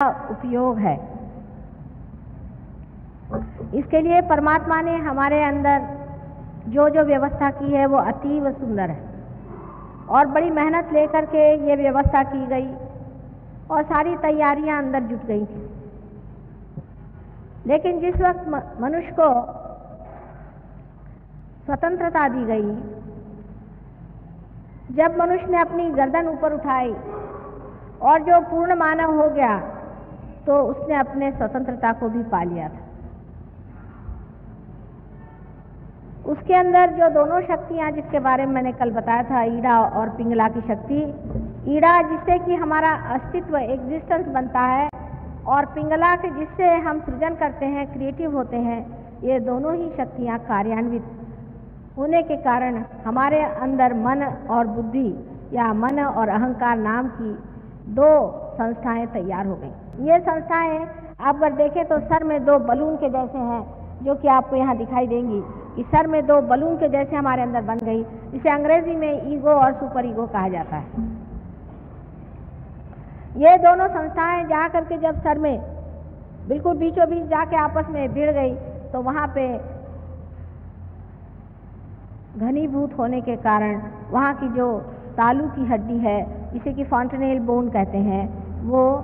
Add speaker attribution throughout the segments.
Speaker 1: उपयोग है। इसके लिए परमात्मा ने हमारे अंदर जो जो व्यवस्था की है वो अतीव सुंदर है और बड़ी मेहनत लेकर के ये व्यवस्था की गई और सारी तैयारियां अंदर जुट गई थी। लेकिन जिस वक्त मनुष्य को स्वतंत्रता दी गई, जब मनुष्य ने अपनी गर्दन ऊपर उठाई और जो पूर्ण मानव हो गया, तो उसने अपने स्वतंत्रता को भी पा लिया था। उसके अंदर जो दोनों शक्तियां जिसके बारे में मैंने कल बताया था, ईड़ा और पिंगला की शक्ति, ईड़ा जिससे कि हमारा अस्तित्व एग्जिस्टेंस बनता है और पिंगला के जिससे हम सृजन करते हैं, क्रिएटिव होते हैं, ये दोनों ही शक्तियां कार्यान्वित होने के कारण हमारे अंदर मन और बुद्धि या मन और अहंकार नाम की दो संस्थाएं तैयार हो गई। ये संस्थाएं आप अगर देखें तो सर में दो बलून के जैसे हैं, जो कि आपको यहाँ दिखाई देंगी कि सर में दो बलून के जैसे हमारे अंदर बन गई। इसे अंग्रेजी में ईगो और सुपर ईगो कहा जाता है। ये दोनों संस्थाएं जा करके जब सर में बिल्कुल बीचों बीच जाके आपस में भिड़ गई, तो वहाँ पे घनीभूत होने के कारण वहाँ की जो तालू की हड्डी है, जिसे कि फॉन्टेनेल बोन कहते हैं, वो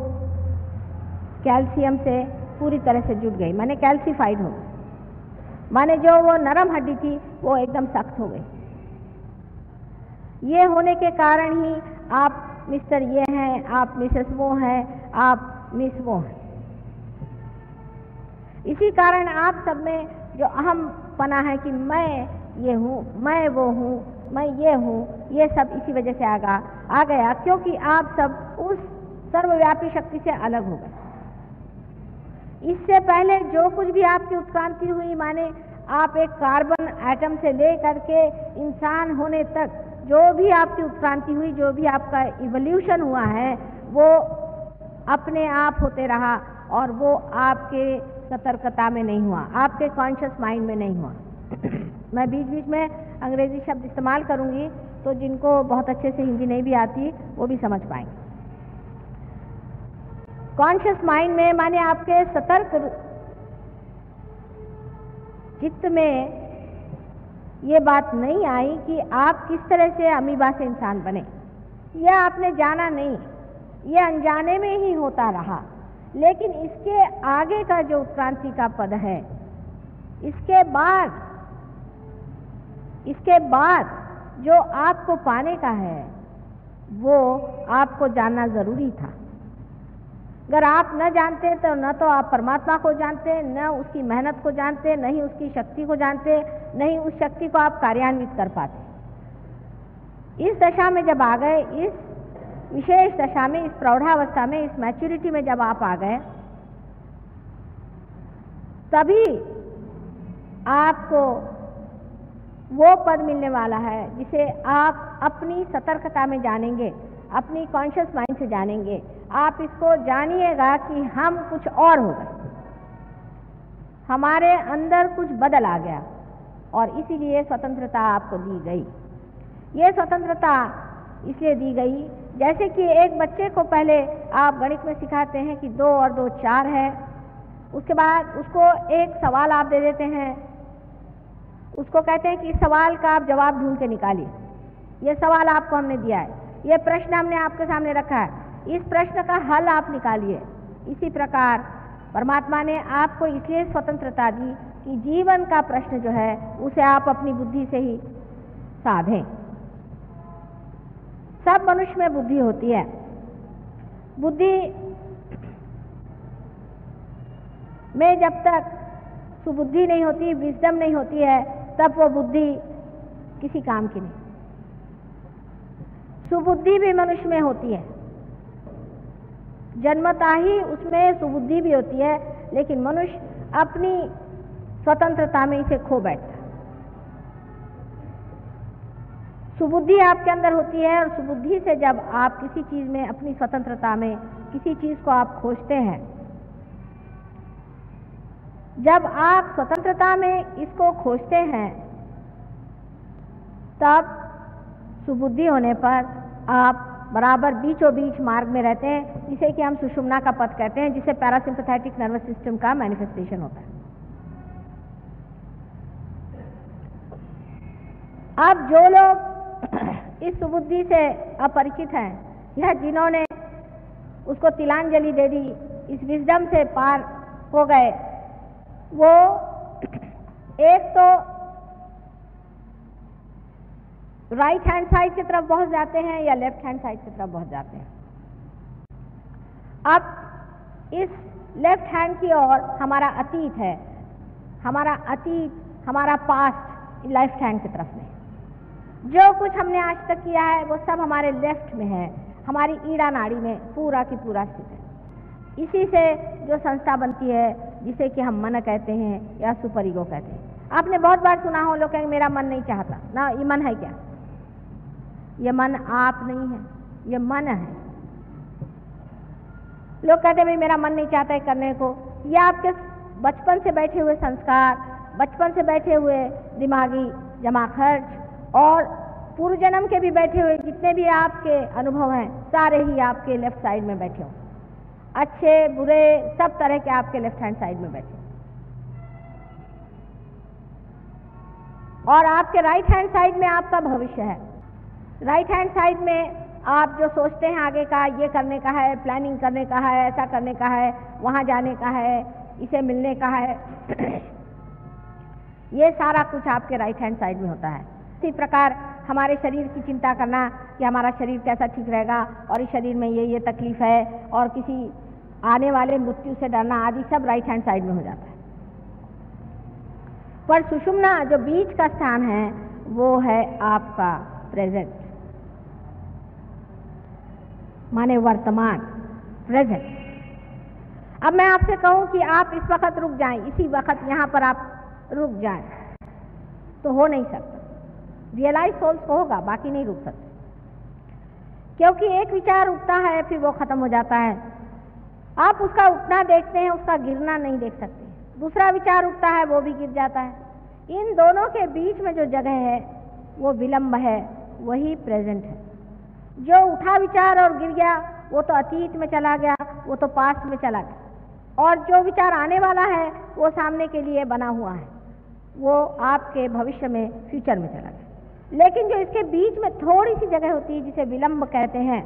Speaker 1: कैल्शियम से पूरी तरह से जुट गई, माने कैल्सीफाइड हो गई, माने जो वो नरम हड्डी थी वो एकदम सख्त हो गई। ये होने के कारण ही आप मिस्टर ये हैं, आप मिसेस वो हैं, आप मिस वो हैं। इसी कारण आप सब में जो अहम पना है कि मैं ये हूँ, मैं वो हूँ, मैं ये हूँ, ये सब इसी वजह से आ गया, क्योंकि आप सब उस सर्वव्यापी शक्ति से अलग हो गए। इससे पहले जो कुछ भी आपकी उत्क्रांति हुई, माने आप एक कार्बन एटम से ले करके इंसान होने तक जो भी आपकी उत्क्रांति हुई, जो भी आपका इवोल्यूशन हुआ है, वो अपने आप होते रहा और वो आपके सतर्कता में नहीं हुआ, आपके कॉन्शियस माइंड में नहीं हुआ। मैं बीच बीच में अंग्रेजी शब्द इस्तेमाल करूंगी, तो जिनको बहुत अच्छे से हिंदी नहीं भी आती वो भी समझ पाएंगे। कॉन्शियस माइंड में माने आपके सतर्क चित्त में ये बात नहीं आई कि आप किस तरह से अमीबा से इंसान बने। यह आपने जाना नहीं, यह अनजाने में ही होता रहा। लेकिन इसके आगे का जो उत्क्रांति का पद है, इसके बाद जो आपको पाने का है, वो आपको जानना जरूरी था। अगर आप न जानते तो न तो आप परमात्मा को जानते, न उसकी मेहनत को जानते, न ही उसकी शक्ति को जानते, न ही उस शक्ति को आप कार्यान्वित कर पाते। इस दशा में जब आ गए, इस विशेष दशा में, इस प्रौढ़ावस्था में, इस मैच्योरिटी में जब आप आ गए, तभी आपको वो पद मिलने वाला है जिसे आप अपनी सतर्कता में जानेंगे, अपनी कॉन्शियस माइंड से जानेंगे। आप इसको जानिएगा कि हम कुछ और हो गए, हमारे अंदर कुछ बदल आ गया और इसीलिए स्वतंत्रता आपको दी गई। ये स्वतंत्रता इसलिए दी गई, जैसे कि एक बच्चे को पहले आप गणित में सिखाते हैं कि 2 और 2 4 है, उसके बाद उसको एक सवाल आप दे देते हैं, उसको कहते हैं कि इस सवाल का आप जवाब ढूंढ के निकालिए। ये सवाल आपको हमने दिया है, ये प्रश्न हमने आपके सामने रखा है, इस प्रश्न का हल आप निकालिए। इसी प्रकार परमात्मा ने आपको इसलिए स्वतंत्रता दी कि जीवन का प्रश्न जो है उसे आप अपनी बुद्धि से ही साधें। सब मनुष्य में बुद्धि होती है। बुद्धि में जब तक सुबुद्धि नहीं होती, विजडम नहीं होती है, तब वो बुद्धि किसी काम की नहीं। सुबुद्धि भी मनुष्य में होती है, जन्मता ही उसमें सुबुद्धि भी होती है, लेकिन मनुष्य अपनी स्वतंत्रता में इसे खो बैठता है। सुबुद्धि आपके अंदर होती है और सुबुद्धि से जब आप किसी चीज में, अपनी स्वतंत्रता में किसी चीज को आप खोजते हैं, जब आप स्वतंत्रता में इसको खोजते हैं, तब सुबुद्धि होने पर आप बराबर बीचों बीच मार्ग में रहते हैं, जिसे कि हम सुषुम्ना का पथ कहते हैं, जिसे पैरासिम्पैथेटिक नर्वस सिस्टम का मैनिफेस्टेशन होता है। अब जो लोग इस सुबुद्धि से अपरिचित हैं, यह जिन्होंने उसको तिलांजलि दे दी, इस विजडम से पार हो गए, वो एक तो राइट हैंड साइड की तरफ बहुत जाते हैं या लेफ्ट हैंड साइड की तरफ बहुत जाते हैं। अब इस लेफ्ट हैंड की ओर हमारा अतीत है, हमारा अतीत, हमारा पास्ट लेफ्ट हैंड की तरफ में। जो कुछ हमने आज तक किया है वो सब हमारे लेफ्ट में है, हमारी ईड़ा नाड़ी में पूरा की पूरा स्थित है। इसी से जो संस्था बनती है, जिसे कि हम मन कहते हैं या सुपर ईगो कहते हैं। आपने बहुत बार सुना हो, लोग कहेंगे मेरा मन नहीं चाहता ना, ये मन है क्या? ये मन आप नहीं है, ये मन है। लोग कहते हैं भाई मेरा मन नहीं चाहता है करने को, ये आपके बचपन से बैठे हुए संस्कार, बचपन से बैठे हुए दिमागी जमा खर्च और पूर्व जन्म के भी बैठे हुए जितने भी आपके अनुभव हैं, सारे ही आपके लेफ्ट साइड में बैठे हो। अच्छे बुरे सब तरह के आपके लेफ्ट हैंड साइड में बैठे, और आपके राइट हैंड साइड में आपका भविष्य है। राइट हैंड साइड में आप जो सोचते हैं आगे का, ये करने का है, प्लानिंग करने का है, ऐसा करने का है, वहाँ जाने का है, इसे मिलने का है, ये सारा कुछ आपके राइट हैंड साइड में होता है। इसी प्रकार हमारे शरीर की चिंता करना कि हमारा शरीर कैसा ठीक रहेगा और इस शरीर में ये तकलीफ है, और किसी आने वाले मृत्यु से डरना आदि सब राइट हैंड साइड में हो जाता है। पर सुषुम्ना जो बीच का स्थान है वो है आपका प्रेजेंट, माने वर्तमान, प्रेजेंट। अब मैं आपसे कहूं कि आप इस वक्त रुक जाएं, इसी वक्त यहां पर आप रुक जाएं, तो हो नहीं सकता। रियलाइज सोल्स को होगा, बाकी नहीं रुक सकते, क्योंकि एक विचार उठता है फिर वो खत्म हो जाता है। आप उसका उठना देखते हैं, उसका गिरना नहीं देख सकते। दूसरा विचार उठता है, वो भी गिर जाता है। इन दोनों के बीच में जो जगह है वो विलंब है, वही प्रेजेंट है। जो उठा विचार और गिर गया वो तो अतीत में चला गया, वो तो पास्ट में चला गया, और जो विचार आने वाला है वो सामने के लिए बना हुआ है, वो आपके भविष्य में, फ्यूचर में चला गया। लेकिन जो इसके बीच में थोड़ी सी जगह होती है जिसे विलंब कहते हैं,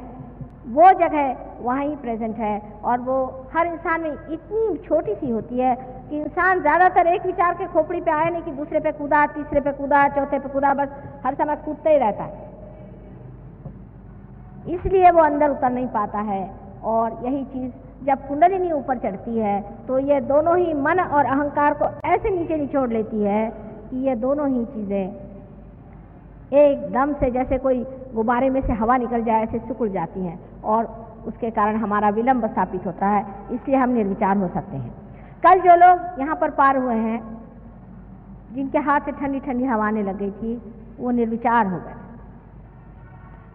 Speaker 1: वो जगह वहीं प्रेजेंट है, और वो हर इंसान में इतनी छोटी सी होती है कि इंसान ज़्यादातर एक विचार के खोपड़ी पे आया नहीं कि दूसरे पे कूदा, तीसरे पे कूदा, चौथे पे कूदा, बस हर समय कूदते ही रहता है। इसलिए वो अंदर उतर नहीं पाता है। और यही चीज़ जब कुंडलिनी ऊपर चढ़ती है तो ये दोनों ही मन और अहंकार को ऐसे नीचे निचोड़ लेती है कि ये दोनों ही चीज़ें एकदम से जैसे कोई गुब्बारे में से हवा निकल जाए ऐसे सिकुड़ जाती हैं, और उसके कारण हमारा विलंब स्थापित होता है। इसलिए हम निर्विचार हो सकते हैं। कल जो लोग यहाँ पर पार हुए हैं, जिनके हाथ से ठंडी ठंडी हवा आने लग गई थी, वो निर्विचार हो गए।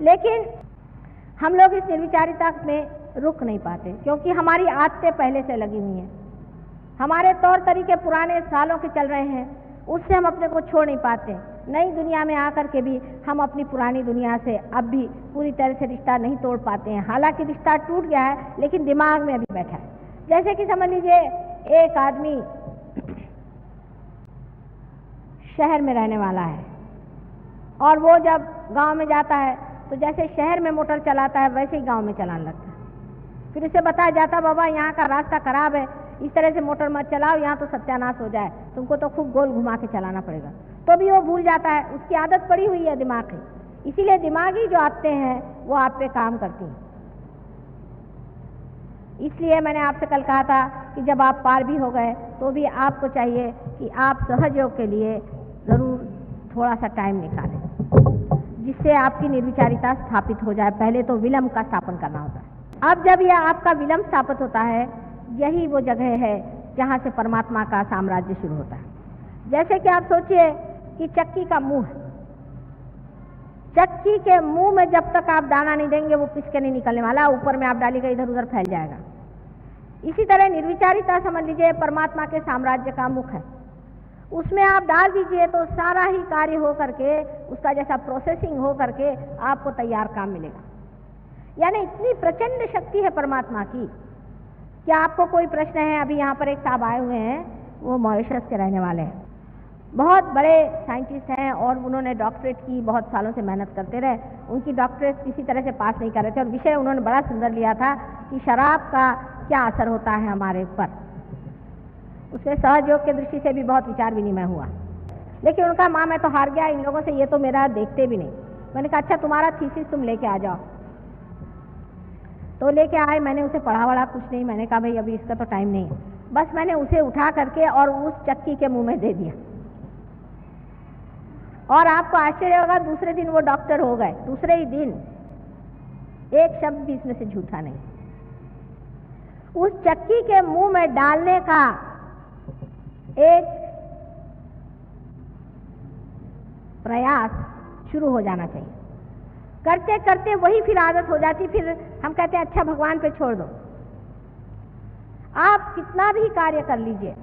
Speaker 1: लेकिन हम लोग इस निर्विचारिता में रुक नहीं पाते, क्योंकि हमारी आदतें पहले से लगी हुई हैं, हमारे तौर तरीके पुराने सालों के चल रहे हैं, उससे हम अपने को छोड़ नहीं पाते। नई दुनिया में आकर के भी हम अपनी पुरानी दुनिया से अब भी पूरी तरह से रिश्ता नहीं तोड़ पाते हैं। हालांकि रिश्ता टूट गया है, लेकिन दिमाग में अभी बैठा है। जैसे कि समझ लीजिए एक आदमी शहर में रहने वाला है, और वो जब गांव में जाता है तो जैसे शहर में मोटर चलाता है वैसे ही गांव में चलाने लगता है। फिर उसे बताया जाता, बाबा यहाँ का रास्ता खराब है, इस तरह से मोटर मत चलाओ, यहाँ तो सत्यानाश हो जाए, तुमको तो खूब गोल घुमा के चलाना पड़ेगा। तो भी वो भूल जाता है, उसकी आदत पड़ी हुई है दिमाग की। इसीलिए दिमागी जो आदतें हैं वो आप पे काम करती हैं। इसलिए मैंने आपसे कल कहा था कि जब आप पार भी हो गए तो भी आपको चाहिए कि आप सहयोग के लिए ज़रूर थोड़ा सा टाइम निकालें, जिससे आपकी निर्विचारिता स्थापित हो जाए। पहले तो विलंब का स्थापन करना होता है। अब जब यह आपका विलंब स्थापित होता है, यही वो जगह है जहाँ से परमात्मा का साम्राज्य शुरू होता है। जैसे कि आप सोचिए कि चक्की का मुंह है, चक्की के मुंह में जब तक आप दाना नहीं देंगे वो पिस के नहीं निकलने वाला, ऊपर में आप डालिएगा इधर उधर फैल जाएगा। इसी तरह निर्विचारिता समझ लीजिए परमात्मा के साम्राज्य का मुख है, उसमें आप डाल दीजिए तो सारा ही कार्य हो करके, उसका जैसा प्रोसेसिंग हो करके आपको तैयार काम मिलेगा। यानी इतनी प्रचंड शक्ति है परमात्मा की। क्या आपको कोई प्रश्न है? अभी यहाँ पर एक साहब आए हुए हैं, वो मॉरिशस के रहने वाले हैं, बहुत बड़े साइंटिस्ट हैं और उन्होंने डॉक्टरेट की, बहुत सालों से मेहनत करते रहे, उनकी डॉक्टरेट किसी तरह से पास नहीं कर रहे थे और विषय उन्होंने बड़ा सुंदर लिया था कि शराब का क्या असर होता है हमारे ऊपर। उसमें सहयोग की दृष्टि से भी बहुत विचार विनिमय हुआ, लेकिन उनका माँ मैं तो हार गया इन लोगों से, ये तो मेरा देखते भी नहीं। मैंने कहा अच्छा तुम्हारा थीसिस तुम लेके आ जाओ। तो लेके आए, मैंने उसे पढ़ा वढ़ा कुछ नहीं, मैंने कहा भाई अभी इसका तो टाइम नहीं है, बस मैंने उसे उठा करके और उस चक्की के मुंह में दे दिया। और आपको आश्चर्य होगा, दूसरे दिन वो डॉक्टर हो गए, दूसरे ही दिन, एक शब्द भी इसमें से झूठा नहीं। उस चक्की के मुंह में डालने का एक प्रयास शुरू हो जाना चाहिए, करते करते वही फिर आदत हो जाती, फिर हम कहते हैं अच्छा भगवान पे छोड़ दो। आप कितना भी कार्य कर लीजिए,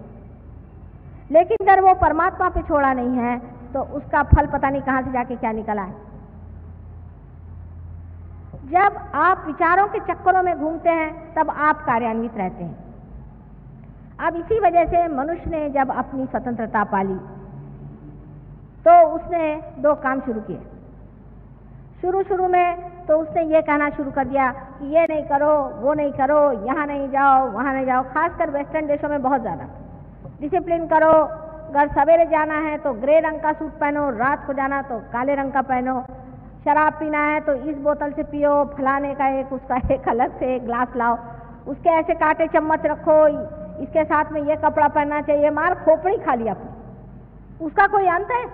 Speaker 1: लेकिन अगर वो परमात्मा पे छोड़ा नहीं है तो उसका फल पता नहीं कहां से जाके क्या निकला है। जब आप विचारों के चक्करों में घूमते हैं तब आप कार्यान्वित रहते हैं। अब इसी वजह से मनुष्य ने जब अपनी स्वतंत्रता पाली तो उसने दो काम शुरू किए। शुरू में तो उसने ये कहना शुरू कर दिया कि ये नहीं करो, वो नहीं करो, यहाँ नहीं जाओ, वहाँ नहीं जाओ। खासकर वेस्टर्न देशों में बहुत ज़्यादा डिसिप्लिन करो, अगर सवेरे जाना है तो ग्रे रंग का सूट पहनो, रात को जाना तो काले रंग का पहनो, शराब पीना है तो इस बोतल से पियो, फलाने का एक उसका एक अलग से एक ग्लास लाओ, उसके ऐसे कांटे चम्मच रखो, इसके साथ में ये कपड़ा पहनना चाहिए। मार खोपड़ी खा लिया अपनी, उसका कोई अंत है?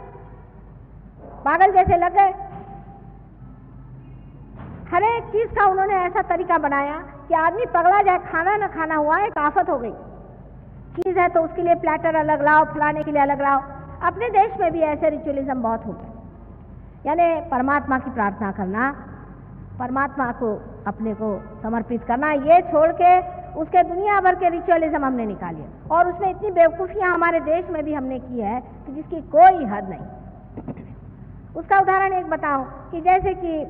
Speaker 1: पागल जैसे लग गए। हर एक चीज का उन्होंने ऐसा तरीका बनाया कि आदमी पगला जाए, खाना न खाना हुआ एक आफत हो गई। चीज है तो उसके लिए प्लेटर अलग लाओ, फलाने के लिए अलग लाओ। अपने देश में भी ऐसे रिचुअलिज्म बहुत हो गए। यानी परमात्मा की प्रार्थना करना, परमात्मा को अपने को समर्पित करना, ये छोड़ के उसके दुनिया भर के रिचुअलिज्म हमने निकाले और उसमें इतनी बेवकूफियां हमारे देश में भी हमने की है कि जिसकी कोई हद नहीं। उसका उदाहरण एक बताऊं कि जैसे कि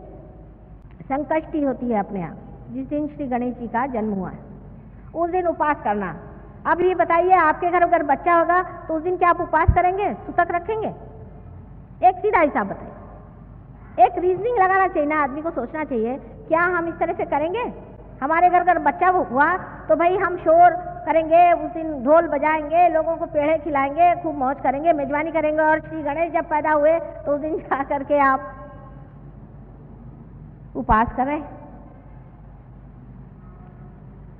Speaker 1: संकष्टी होती है अपने यहाँ, जिस दिन श्री गणेश जी का जन्म हुआ है, उस दिन उपवास करना। अब ये बताइए, आपके घर अगर बच्चा होगा तो उस दिन क्या आप उपवास करेंगे, सुतक रखेंगे? एक सीधा हिसाब बताइए। एक रीजनिंग लगाना चाहिए ना, आदमी को सोचना चाहिए क्या हम इस तरह से करेंगे? हमारे घर अगर बच्चा हुआ तो भाई हम शोर करेंगे, उस दिन ढोल बजाएंगे, लोगों को पेड़े खिलाएंगे, खूब मौज करेंगे, मेजबानी करेंगे। और श्री गणेश जब पैदा हुए तो उस दिन जा करके आप उपवास करें।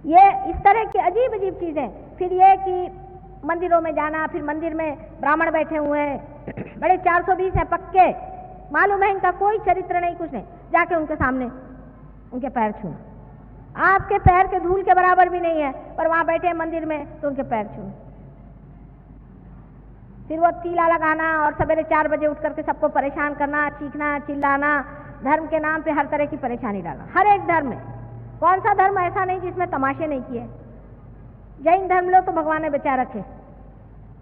Speaker 1: ये इस तरह की अजीब अजीब चीजें। फिर ये कि मंदिरों में जाना, फिर मंदिर में ब्राह्मण बैठे हुए हैं, बड़े 420 हैं पक्के, मालूम है इनका कोई चरित्र नहीं, कुछ नहीं, जाके उनके सामने उनके पैर छूना। आपके पैर के धूल के बराबर भी नहीं है, पर वहां बैठे हैं मंदिर में तो उनके पैर छूना। फिर वो तीला लगाना और सवेरे 4 बजे उठ करके सबको परेशान करना, चीखना, चिल्लाना, धर्म के नाम पे हर तरह की परेशानी डालना। हर एक धर्म में, कौन सा धर्म ऐसा नहीं जिसमें तमाशे नहीं किए? जैन धर्म लो तो भगवान ने बचा रखे।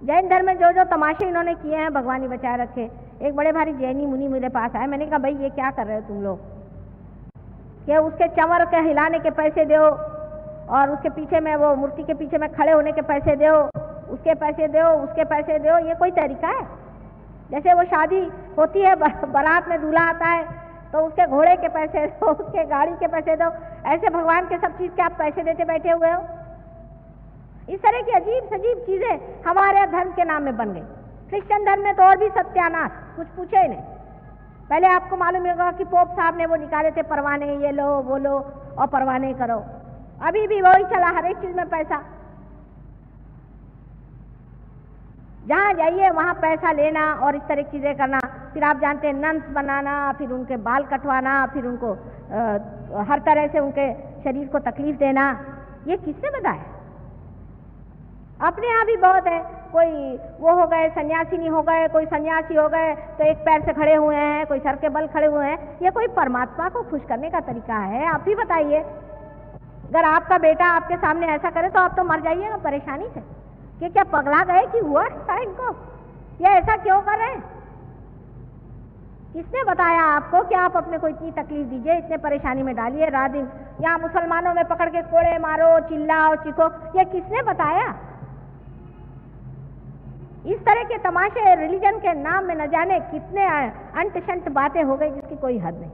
Speaker 1: जैन धर्म में जो जो तमाशे इन्होंने किए हैं भगवान ने बचा रखे। एक बड़े भारी जैनी मुनि मेरे पास आए, मैंने कहा भाई ये क्या कर रहे हो तुम लोग? कि उसके चंवर के हिलाने के पैसे दो और उसके पीछे में वो मूर्ति के पीछे में खड़े होने के पैसे दो, उसके पैसे दो, उसके पैसे दो। ये कोई तरीका है? जैसे वो शादी होती है, बारात में दूल्हा आता है तो उसके घोड़े के पैसे दो, उसके गाड़ी के पैसे दो, ऐसे भगवान के सब चीज के आप पैसे देते बैठे हुए हो। इस तरह की अजीब सजीब चीजें हमारे धर्म के नाम में बन गई। क्रिश्चियन धर्म में तो और भी सत्यानाश, कुछ पूछे ही नहीं। पहले आपको मालूम होगा कि पोप साहब ने वो निकाले थे परवाने, ये लो वो लो और परवाने करो। अभी भी वही चला, हर एक चीज में पैसा। जहां जाइए वहां पैसा लेना और इस तरह की चीजें करना। फिर आप जानते हैं नन्स बनाना, फिर उनके बाल कटवाना, फिर उनको हर तरह से उनके शरीर को तकलीफ देना। ये किसने बताया? अपने यहाँ भी बहुत है। कोई वो हो गए सन्यासिनी हो गए, कोई सन्यासी हो गए तो एक पैर से खड़े हुए हैं, कोई सर के बल खड़े हुए हैं। ये कोई परमात्मा को खुश करने का तरीका है? आप ही बताइए। अगर आपका बेटा आपके सामने ऐसा करे तो आप तो मर जाइएगा परेशानी से कि क्या पगला गए कि हुआ था इनको, ये ऐसा क्यों कर रहे हैं? किसने बताया आपको कि आप अपने को इतनी तकलीफ दीजिए, इतने परेशानी में डालिए, रात दिन यहाँ मुसलमानों में पकड़ के कोड़े मारो, चिल्लाओ, चीखो, ये किसने बताया? इस तरह के तमाशे रिलीजन के नाम में न जाने कितने अंट शंट बातें हो गई जिसकी कोई हद नहीं।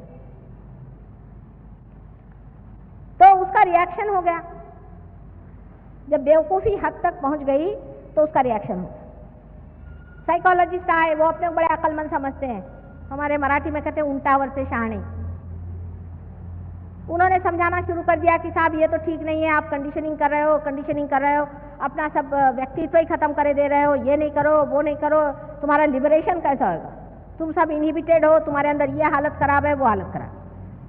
Speaker 1: तो उसका रिएक्शन हो गया, जब बेवकूफ़ी हद तक पहुंच गई तो उसका रिएक्शन हो गया। साइकोलॉजिस्ट आए, वो अपने बड़े अक्लमंद समझते हैं, हमारे मराठी में कहते हैं उल्टावर से शहाणे। उन्होंने समझाना शुरू कर दिया कि साहब ये तो ठीक नहीं है, आप कंडीशनिंग कर रहे हो, कंडीशनिंग कर रहे हो, अपना सब व्यक्तित्व ही खत्म करे दे रहे हो, ये नहीं करो, वो नहीं करो, तुम्हारा लिबरेशन कैसा होगा, तुम सब इनहिबिटेड हो, तुम्हारे अंदर ये हालत खराब है, वो हालत खराब।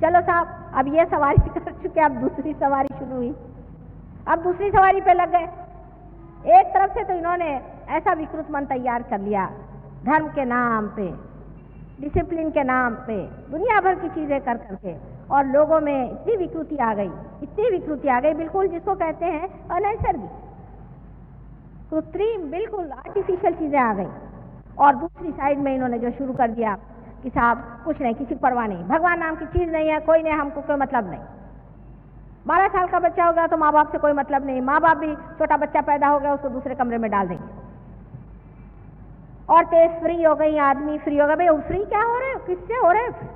Speaker 1: चलो साहब, अब ये सवारी कर चुके, अब दूसरी सवारी शुरू हुई, अब दूसरी सवारी पे लग गए। एक तरफ से तो इन्होंने ऐसा विकृत मन तैयार कर लिया, धर्म के नाम पे, डिसिप्लिन के नाम पे दुनिया भर की चीजें कर करके, और लोगों में इतनी विकृति आ गई, इतनी विकृति आ गई, बिल्कुल जिसको कहते हैं अनैसर्गिक, कृत्रिम, बिल्कुल आर्टिफिशियल चीजें आ गई। और दूसरी साइड में इन्होंने जो शुरू कर दिया कि साहब कुछ नहीं, किसी परवाह नहीं, भगवान नाम की चीज नहीं है, कोई नहीं, हमको कोई मतलब नहीं। 12 साल का बच्चा हो गया तो माँ बाप से कोई मतलब नहीं, माँ बाप भी छोटा बच्चा पैदा हो गया उसको दूसरे कमरे में डाल देंगे। औरतें फ्री हो गई, आदमी फ्री हो गए। भाई फ्री क्या हो रहे हो, किससे हो रहे हो?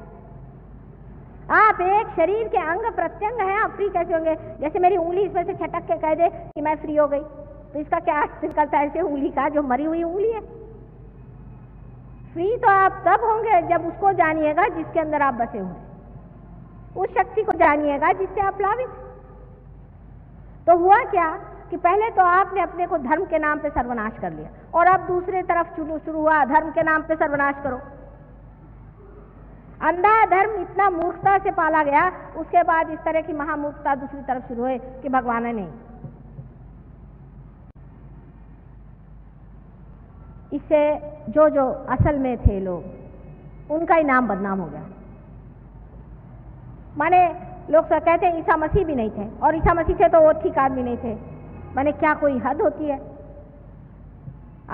Speaker 1: आप एक शरीर के अंग प्रत्यंग हैं, आप फ्री कैसे होंगे? जैसे मेरी उंगली इसमें से छटक के कह दे कि मैं फ्री हो गई, तो इसका क्या अर्थ निकलता है? ऐसे उंगली का जो मरी हुई उंगली है। फ्री तो आप तब होंगे जब उसको जानिएगा जिसके अंदर आप बसे हुए, उस शक्ति को जानिएगा जिससे आप प्लावित। तो हुआ क्या कि पहले तो आपने अपने को धर्म के नाम पे सर्वनाश कर लिया, और अब दूसरे तरफ शुरू हुआ धर्म के नाम पे सर्वनाश करो। अंधा धर्म इतना मूर्खता से पाला गया, उसके बाद इस तरह की महामूर्खता दूसरी तरफ शुरू हुई कि भगवान नहीं। इससे जो जो असल में थे लोग, उनका ही नाम बदनाम हो गया। माने लोग सब कहते हैं ईसा मसीह भी नहीं थे, और ईसा मसीह थे तो वो ठीक आदमी नहीं थे। माने क्या कोई हद होती है?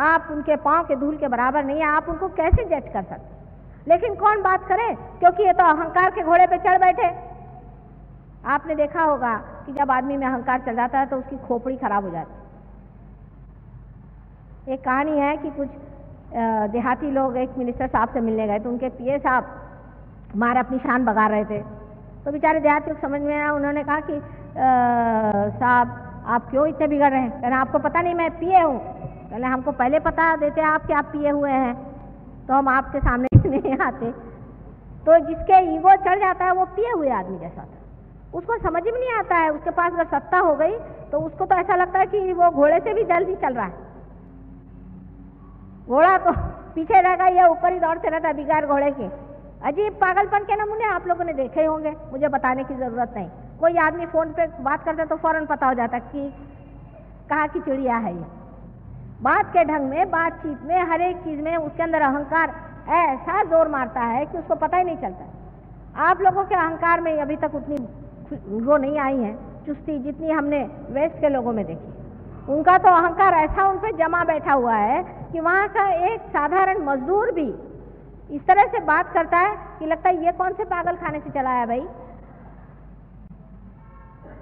Speaker 1: आप उनके पांव के धूल के बराबर नहीं है, आप उनको कैसे जज कर सकते? लेकिन कौन बात करे, क्योंकि ये तो अहंकार के घोड़े पे चढ़ बैठे। आपने देखा होगा कि जब आदमी में अहंकार चढ़ जाता है तो उसकी खोपड़ी खराब हो जाती है। एक कहानी है कि कुछ देहाती लोग एक मिनिस्टर साहब से मिलने गए, तो उनके पीए साहब मारे अपनी शान बगा रहे थे। तो बेचारे देहाती को समझ में आया, उन्होंने कहा कि साहब आप क्यों इतने बिगड़ रहे हैं? कहना आपको पता नहीं मैं पिए हूँ? कहना हमको पहले पता देते आप कि आप पिए हुए हैं तो हम आपके सामने नहीं आते। तो जिसके ईगो चढ़ जाता है वो पिए हुए आदमी जैसा था, उसको समझ में नहीं आता है। उसके पास अगर सत्ता हो गई तो उसको तो ऐसा लगता है कि वो घोड़े से भी जल्दी चल रहा है। घोड़ा तो पीछे रहेगा, ये ऊपर ही दौड़ते रहता है बिगाड़ घोड़े के। अजीब पागलपन के नमूने आप लोगों ने देखे होंगे, मुझे बताने की जरूरत नहीं। कोई आदमी फोन पे बात करता है तो फौरन पता हो जाता कि कहाँ की चिड़िया है ये। बात के ढंग में, बातचीत में, हर एक चीज में उसके अंदर अहंकार ऐसा जोर मारता है कि उसको पता ही नहीं चलता। आप लोगों के अहंकार में अभी तक उतनी वो नहीं आई है चुस्ती जितनी हमने वेस्ट के लोगों में देखी। उनका तो अहंकार ऐसा उन पे जमा बैठा हुआ है कि वहाँ का एक साधारण मजदूर भी इस तरह से बात करता है कि लगता है ये कौन से पागल खाने से चला है भाई।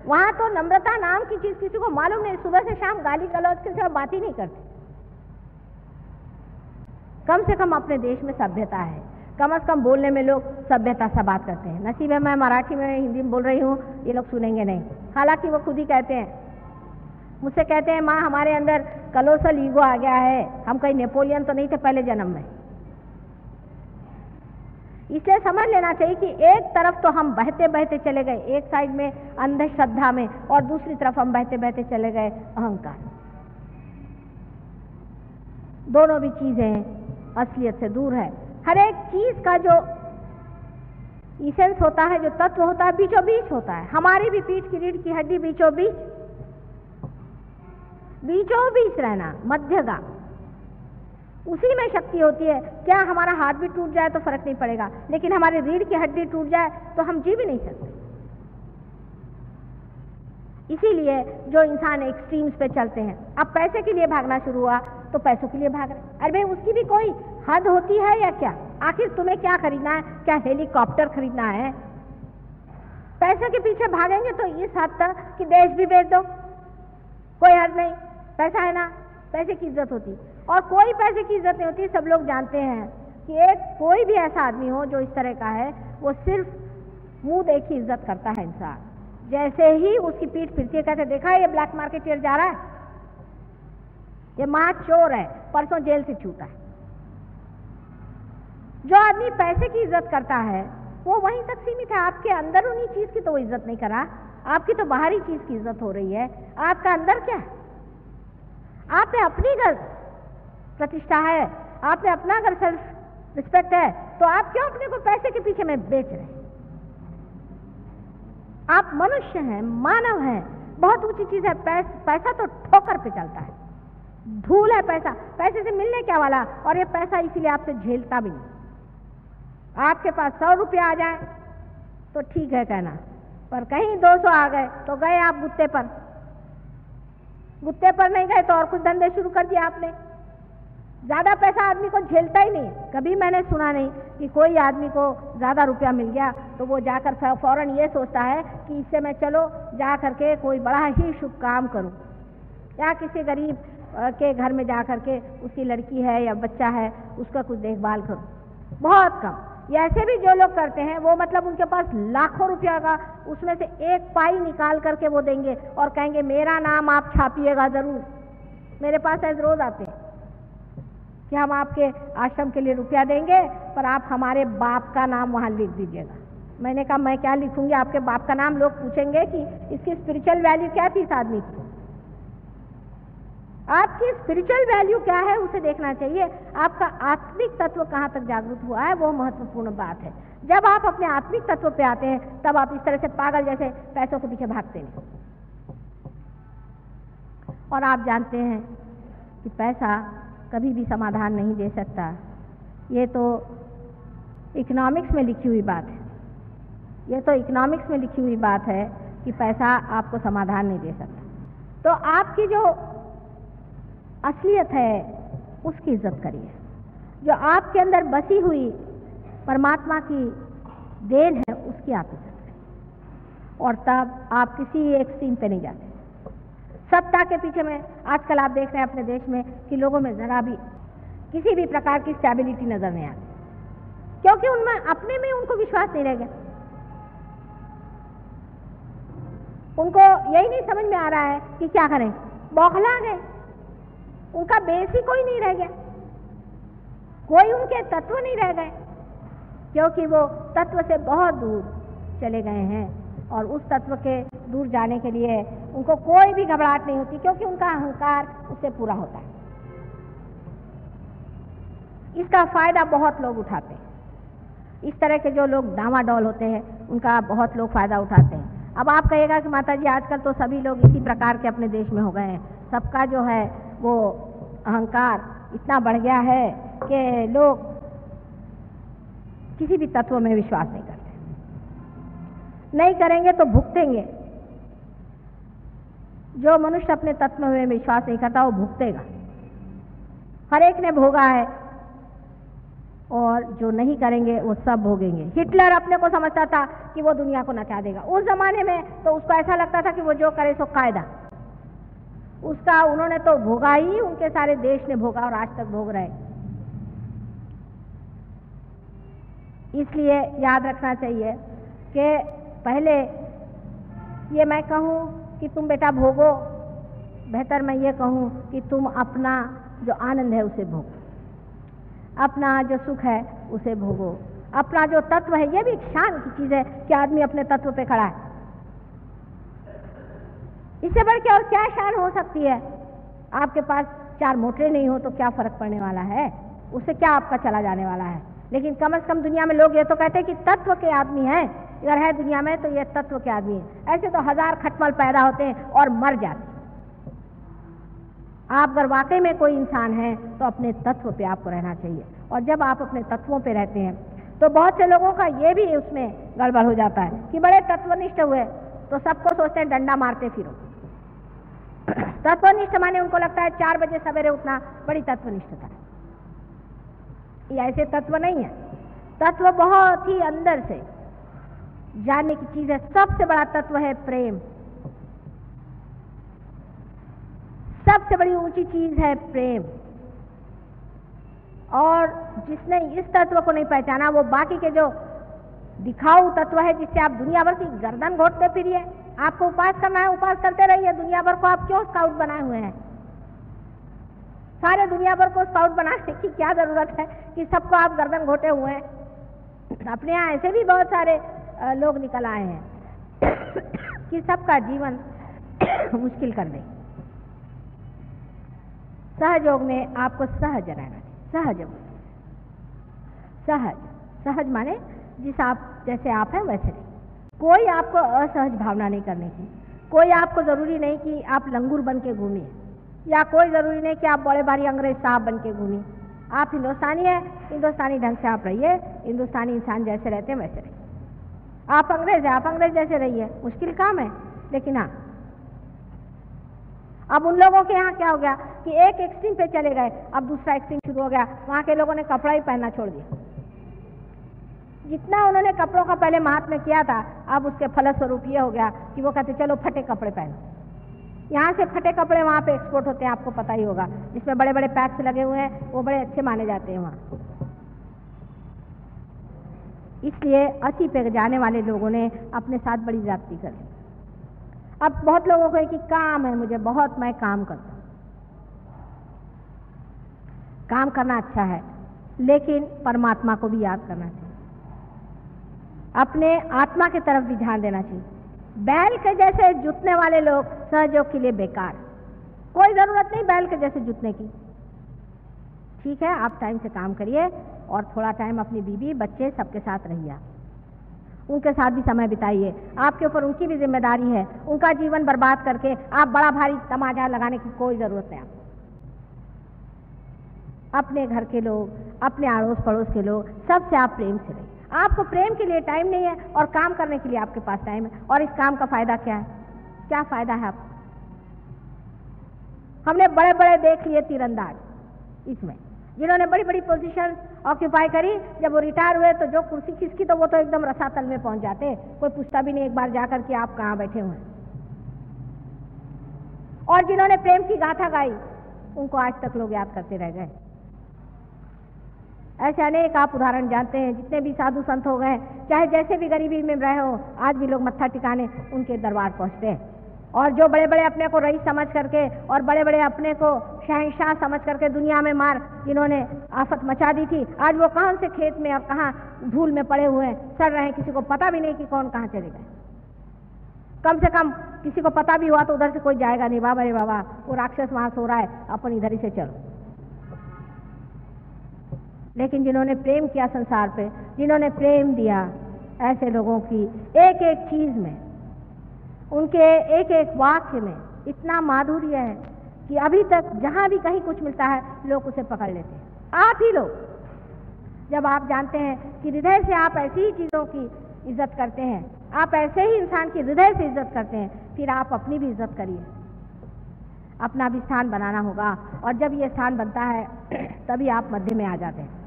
Speaker 1: वहां तो नम्रता नाम की चीज किसी को मालूम नहीं, सुबह से शाम गाली गलौज के सिवा बात ही नहीं करते। कम से कम अपने देश में सभ्यता है, कम से कम बोलने में लोग सभ्यता से बात करते हैं। नसीब है मैं मराठी में हिंदी में बोल रही हूँ, ये लोग सुनेंगे नहीं। हालांकि वो खुद ही कहते हैं, मुझसे कहते हैं माँ हमारे अंदर कलोसल ईगो आ गया है, हम कहीं नेपोलियन तो नहीं थे पहले जन्म में। इसलिए समझ लेना चाहिए कि एक तरफ तो हम बहते बहते चले गए, एक साइड में अंधश्रद्धा में, और दूसरी तरफ हम बहते बहते चले गए अहंकार। दोनों भी चीजें असलियत से दूर है। हर एक चीज का जो इसेंस होता है, जो तत्व होता है, बीचों बीच होता है। हमारी भी पीठ की रीढ़ की हड्डी बीचों बीच रहना, मध्यगा, उसी में शक्ति होती है। क्या हमारा हाथ भी टूट जाए तो फर्क नहीं पड़ेगा, लेकिन हमारी रीढ़ की हड्डी टूट जाए तो हम जी भी नहीं सकते। इसीलिए जो इंसान एक्सट्रीम्स पे चलते हैं, अब पैसे के लिए भागना शुरू हुआ तो पैसों के लिए भाग रहे। अरे भाई उसकी भी कोई हद होती है या क्या? आखिर तुम्हें क्या खरीदना है? क्या हेलीकॉप्टर खरीदना है? पैसे के पीछे भागेंगे तो इस हद तक कि देश भी बेच दो, कोई हद नहीं। पैसा है ना, पैसे की इज्जत होती, और कोई पैसे की इज्जत नहीं होती। सब लोग जानते हैं कि एक कोई भी ऐसा आदमी हो जो इस तरह का है, वो सिर्फ मुंह देखी इज्जत करता है इंसान। जैसे ही उसकी पीठ फिरती है, कहते देखा है ये ब्लैक मार्केटियर जा रहा है, ये महा चोर है, परसों जेल से छूटा है। जो आदमी पैसे की इज्जत करता है वो वहीं तक सीमित है। आपके अंदर उन्हीं चीज की तो वो इज्जत नहीं करा, आपकी तो बाहरी चीज की इज्जत हो रही है। आपका अंदर क्या है? आप में अपनी अगर प्रतिष्ठा है, आप में अपना अगर सेल्फ रिस्पेक्ट है, तो आप क्यों अपने को पैसे के पीछे में बेच रहे हैं? आप मनुष्य हैं, मानव हैं, बहुत ऊंची चीज है। पैसा तो ठोकर पे चलता है, धूल है पैसा, पैसे से मिलने क्या वाला। और ये पैसा इसीलिए आपसे झेलता भी नहीं। आपके पास 100 रुपया आ जाए तो ठीक है कहना, पर कहीं 200 आ गए तो गए आप गुत्ते पर। गुत्ते पर नहीं गए तो और कुछ धंधे शुरू कर दिए आपने। ज्यादा पैसा आदमी को झेलता ही नहीं। कभी मैंने सुना नहीं कि कोई आदमी को ज्यादा रुपया मिल गया तो वो जाकर फौरन ये सोचता है कि इससे मैं चलो जा करके कोई बड़ा ही शुभ काम करूं, या किसी गरीब के घर में जा करके उसकी लड़की है या बच्चा है उसका कुछ देखभाल करूं। बहुत कम। ऐसे भी जो लोग करते हैं वो मतलब उनके पास लाखों रुपया का उसमें से एक पाई निकाल करके वो देंगे और कहेंगे मेरा नाम आप छापिएगा जरूर। मेरे पास ऐसे रोज आते हैं कि हम आपके आश्रम के लिए रुपया देंगे, पर आप हमारे बाप का नाम वहां लिख दीजिएगा। मैंने कहा मैं क्या लिखूंगी आपके बाप का नाम? लोग पूछेंगे कि इसकी स्पिरिचुअल वैल्यू क्या थी इस आदमी की। आपकी स्पिरिचुअल वैल्यू क्या है उसे देखना चाहिए। आपका आत्मिक तत्व कहाँ तक जागरूक हुआ है वो महत्वपूर्ण बात है। जब आप अपने आत्मिक तत्व पे आते हैं तब आप इस तरह से पागल जैसे पैसों के पीछे भागते नहीं। और आप जानते हैं कि पैसा कभी भी समाधान नहीं दे सकता। ये तो इकोनॉमिक्स में लिखी हुई बात है। ये तो इकोनॉमिक्स में लिखी हुई बात है कि पैसा आपको समाधान नहीं दे सकता। तो आपकी जो असलियत है उसकी इज्जत करिए। जो आपके अंदर बसी हुई परमात्मा की देन है उसकी आप इज्जत करिए, और तब आप किसी एक सीन पे नहीं जाते। सत्ता के पीछे में आजकल आप देख रहे हैं अपने देश में कि लोगों में जरा भी किसी भी प्रकार की स्टेबिलिटी नजर नहीं आती, क्योंकि उनमें अपने में उनको विश्वास नहीं रह गया। उनको यही नहीं समझ में आ रहा है कि क्या करें, बौखला गए। उनका बेस ही कोई नहीं रह गया, कोई उनके तत्व नहीं रह गए, क्योंकि वो तत्व से बहुत दूर चले गए हैं। और उस तत्व के दूर जाने के लिए उनको कोई भी घबराहट नहीं होती, क्योंकि उनका अहंकार उससे पूरा होता है। इसका फायदा बहुत लोग उठाते हैं। इस तरह के जो लोग डामाडोल होते हैं उनका बहुत लोग फायदा उठाते हैं। अब आप कहिएगा कि माता जी आजकल तो सभी लोग इसी प्रकार के अपने देश में हो गए हैं। सबका जो है वो अहंकार इतना बढ़ गया है कि लोग किसी भी तत्व में विश्वास नहीं करते। नहीं करेंगे तो भुगतेंगे। जो मनुष्य अपने तत्व में विश्वास नहीं करता वो भुगतेगा। हर एक ने भोगा है, और जो नहीं करेंगे वो सब भोगेंगे। हिटलर अपने को समझता था कि वो दुनिया को नचा देगा। उस जमाने में तो उसको ऐसा लगता था कि वो जो करे सो कायदा। उसका उन्होंने तो भोगा ही, उनके सारे देश ने भोगा और आज तक भोग रहे। इसलिए याद रखना चाहिए कि पहले ये मैं कहूँ कि तुम बेटा भोगो, बेहतर मैं ये कहूँ कि तुम अपना जो आनंद है उसे भोगो, अपना जो सुख है उसे भोगो, अपना जो तत्व है। ये भी एक शान की चीज है कि आदमी अपने तत्व पे खड़ा है। इससे बढ़ के और क्या शान हो सकती है? आपके पास 4 मोटरे नहीं हो तो क्या फर्क पड़ने वाला है? उससे क्या आपका चला जाने वाला है? लेकिन कम से कम दुनिया में लोग ये तो कहते हैं कि तत्व के आदमी हैं। अगर है दुनिया में तो ये तत्व के आदमी हैं। ऐसे तो 1000 खटमल पैदा होते हैं और मर जाते हैं। आप अगर वाकई में कोई इंसान है तो अपने तत्व पे आपको रहना चाहिए। और जब आप अपने तत्वों पे रहते हैं तो बहुत से लोगों का ये भी उसमें गड़बड़ हो जाता है कि बड़े तत्वनिष्ठ हुए, तो सबको सोचते हैं डंडा मारते फिरो। तत्वनिष्ठ माने उनको लगता है 4 बजे सवेरे उठना बड़ी तत्वनिष्ठता है। ये ऐसे तत्व नहीं है। तत्व बहुत ही अंदर से जानने की चीज है। सबसे बड़ा तत्व है प्रेम। सबसे बड़ी ऊंची चीज है प्रेम। और जिसने इस तत्व को नहीं पहचाना वो बाकी के जो दिखाऊ तत्व है जिससे आप दुनिया भर की गर्दन घोटते फिरिए। आपको उपास करना है, उपास करते रहिए। दुनिया भर को आप क्यों स्काउट बनाए हुए हैं? सारे दुनिया भर को स्काउट बनाने की क्या जरूरत है कि सबको आप गर्दन घोटे हुए हैं? अपने यहाँ ऐसे भी बहुत सारे लोग निकल आए हैं कि सबका जीवन मुश्किल कर दें। सहज योग में आपको सहज रहना चाहिए। सहज योग, सहज, सहज माने जैसे आप हैं वैसे नहीं। कोई आपको असहज भावना नहीं करने की। कोई आपको जरूरी नहीं कि आप लंगूर बन के घूमिए, या कोई जरूरी नहीं कि आप बड़े भारी अंग्रेज साहब बन के घूमिए। आप हिंदुस्तानी हैं, हिंदुस्तानी ढंग से आप रहिए। हिंदुस्तानी इंसान जैसे रहते हैं वैसे रहिए। आप अंग्रेज हैं, आप अंग्रेज जैसे रहिए। मुश्किल काम है, लेकिन हाँ। अब उन लोगों के यहाँ क्या हो गया कि एक एक्सट्रीम पे चले गए, अब दूसरा एक्सट्रीम शुरू हो गया। वहाँ के लोगों ने कपड़ा ही पहनना छोड़ दिया। जितना उन्होंने कपड़ों का पहले महात्म्य किया था, अब उसके फलस्वरूप ये हो गया कि वो कहते चलो फटे कपड़े पहनो। यहाँ से फटे कपड़े वहाँ पे एक्सपोर्ट होते हैं, आपको पता ही होगा। जिसमें बड़े बड़े पैक्स लगे हुए हैं, वो बड़े अच्छे माने जाते हैं वहाँ। इसलिए अति पे जाने वाले लोगों ने अपने साथ बड़ी ज्यादती कर ली। अब बहुत लोगों को कि काम है मुझे बहुत, मैं काम करता हूँ। काम करना अच्छा है, लेकिन परमात्मा को भी याद करना चाहिए। अपने आत्मा की तरफ भी ध्यान देना चाहिए। बैल के जैसे जुतने वाले लोग सहयोग के लिए बेकार। कोई जरूरत नहीं बैल के जैसे जुतने की। ठीक है, आप टाइम से काम करिए और थोड़ा टाइम अपनी बीवी बच्चे सबके साथ रहिए। उनके साथ भी समय बिताइए। आपके ऊपर उनकी भी जिम्मेदारी है। उनका जीवन बर्बाद करके आप बड़ा भारी तमाचा लगाने की कोई जरूरत नहीं। अपने घर के लोग, अपने अड़ोस पड़ोस के लोग, सबसे आप प्रेम से रहिए। आपको प्रेम के लिए टाइम नहीं है और काम करने के लिए आपके पास टाइम है। और इस काम का फायदा क्या है? क्या फायदा है आपको? हमने बड़े बड़े देख लिए तीरंदाज इसमें, जिन्होंने बड़ी बड़ी पोजीशन ऑक्यूपाई करी। जब वो रिटायर हुए तो जो कुर्सी खिसकी तो वो तो एकदम रसातल में पहुंच जाते। कोई पूछता भी नहीं एक बार जाकर कि आप कहाँ बैठे हुए हैं। और जिन्होंने प्रेम की गाथा गाई उनको आज तक लोग याद करते रह गए। ऐसे अनेक आप उदाहरण जानते हैं। जितने भी साधु संत हो गए, चाहे जैसे भी गरीबी में रहे हो, आज भी लोग मत्था टिकाने उनके दरबार पहुंचते हैं। और जो बड़े बड़े अपने को रईस समझ करके और बड़े बड़े अपने को शहंशाह समझ करके दुनिया में जिन्होंने आफत मचा दी थी, आज वो कहाँ से खेत में और कहाँ धूल में पड़े हुए हैं, सड़ रहे हैं। किसी को पता भी नहीं कि कौन कहाँ चले गए। कम से कम किसी को पता भी हुआ तो उधर से कोई जाएगा नहीं, बाबा रे बाबा वो राक्षस वहां सो रहा है, अपन इधर ही से चलो। लेकिन जिन्होंने प्रेम किया संसार पे, जिन्होंने प्रेम दिया, ऐसे लोगों की एक एक चीज में, उनके एक एक वाक्य में इतना माधुर्य है कि अभी तक जहां भी कहीं कुछ मिलता है लोग उसे पकड़ लेते हैं। आप ही लोग जब आप जानते हैं कि हृदय से आप ऐसी ही चीजों की इज्जत करते हैं, आप ऐसे ही इंसान की हृदय से इज्जत करते हैं, फिर आप अपनी भी इज्जत करिए। अपना भी स्थान बनाना होगा। और जब ये स्थान बनता है तभी आप मध्य में आ जाते हैं।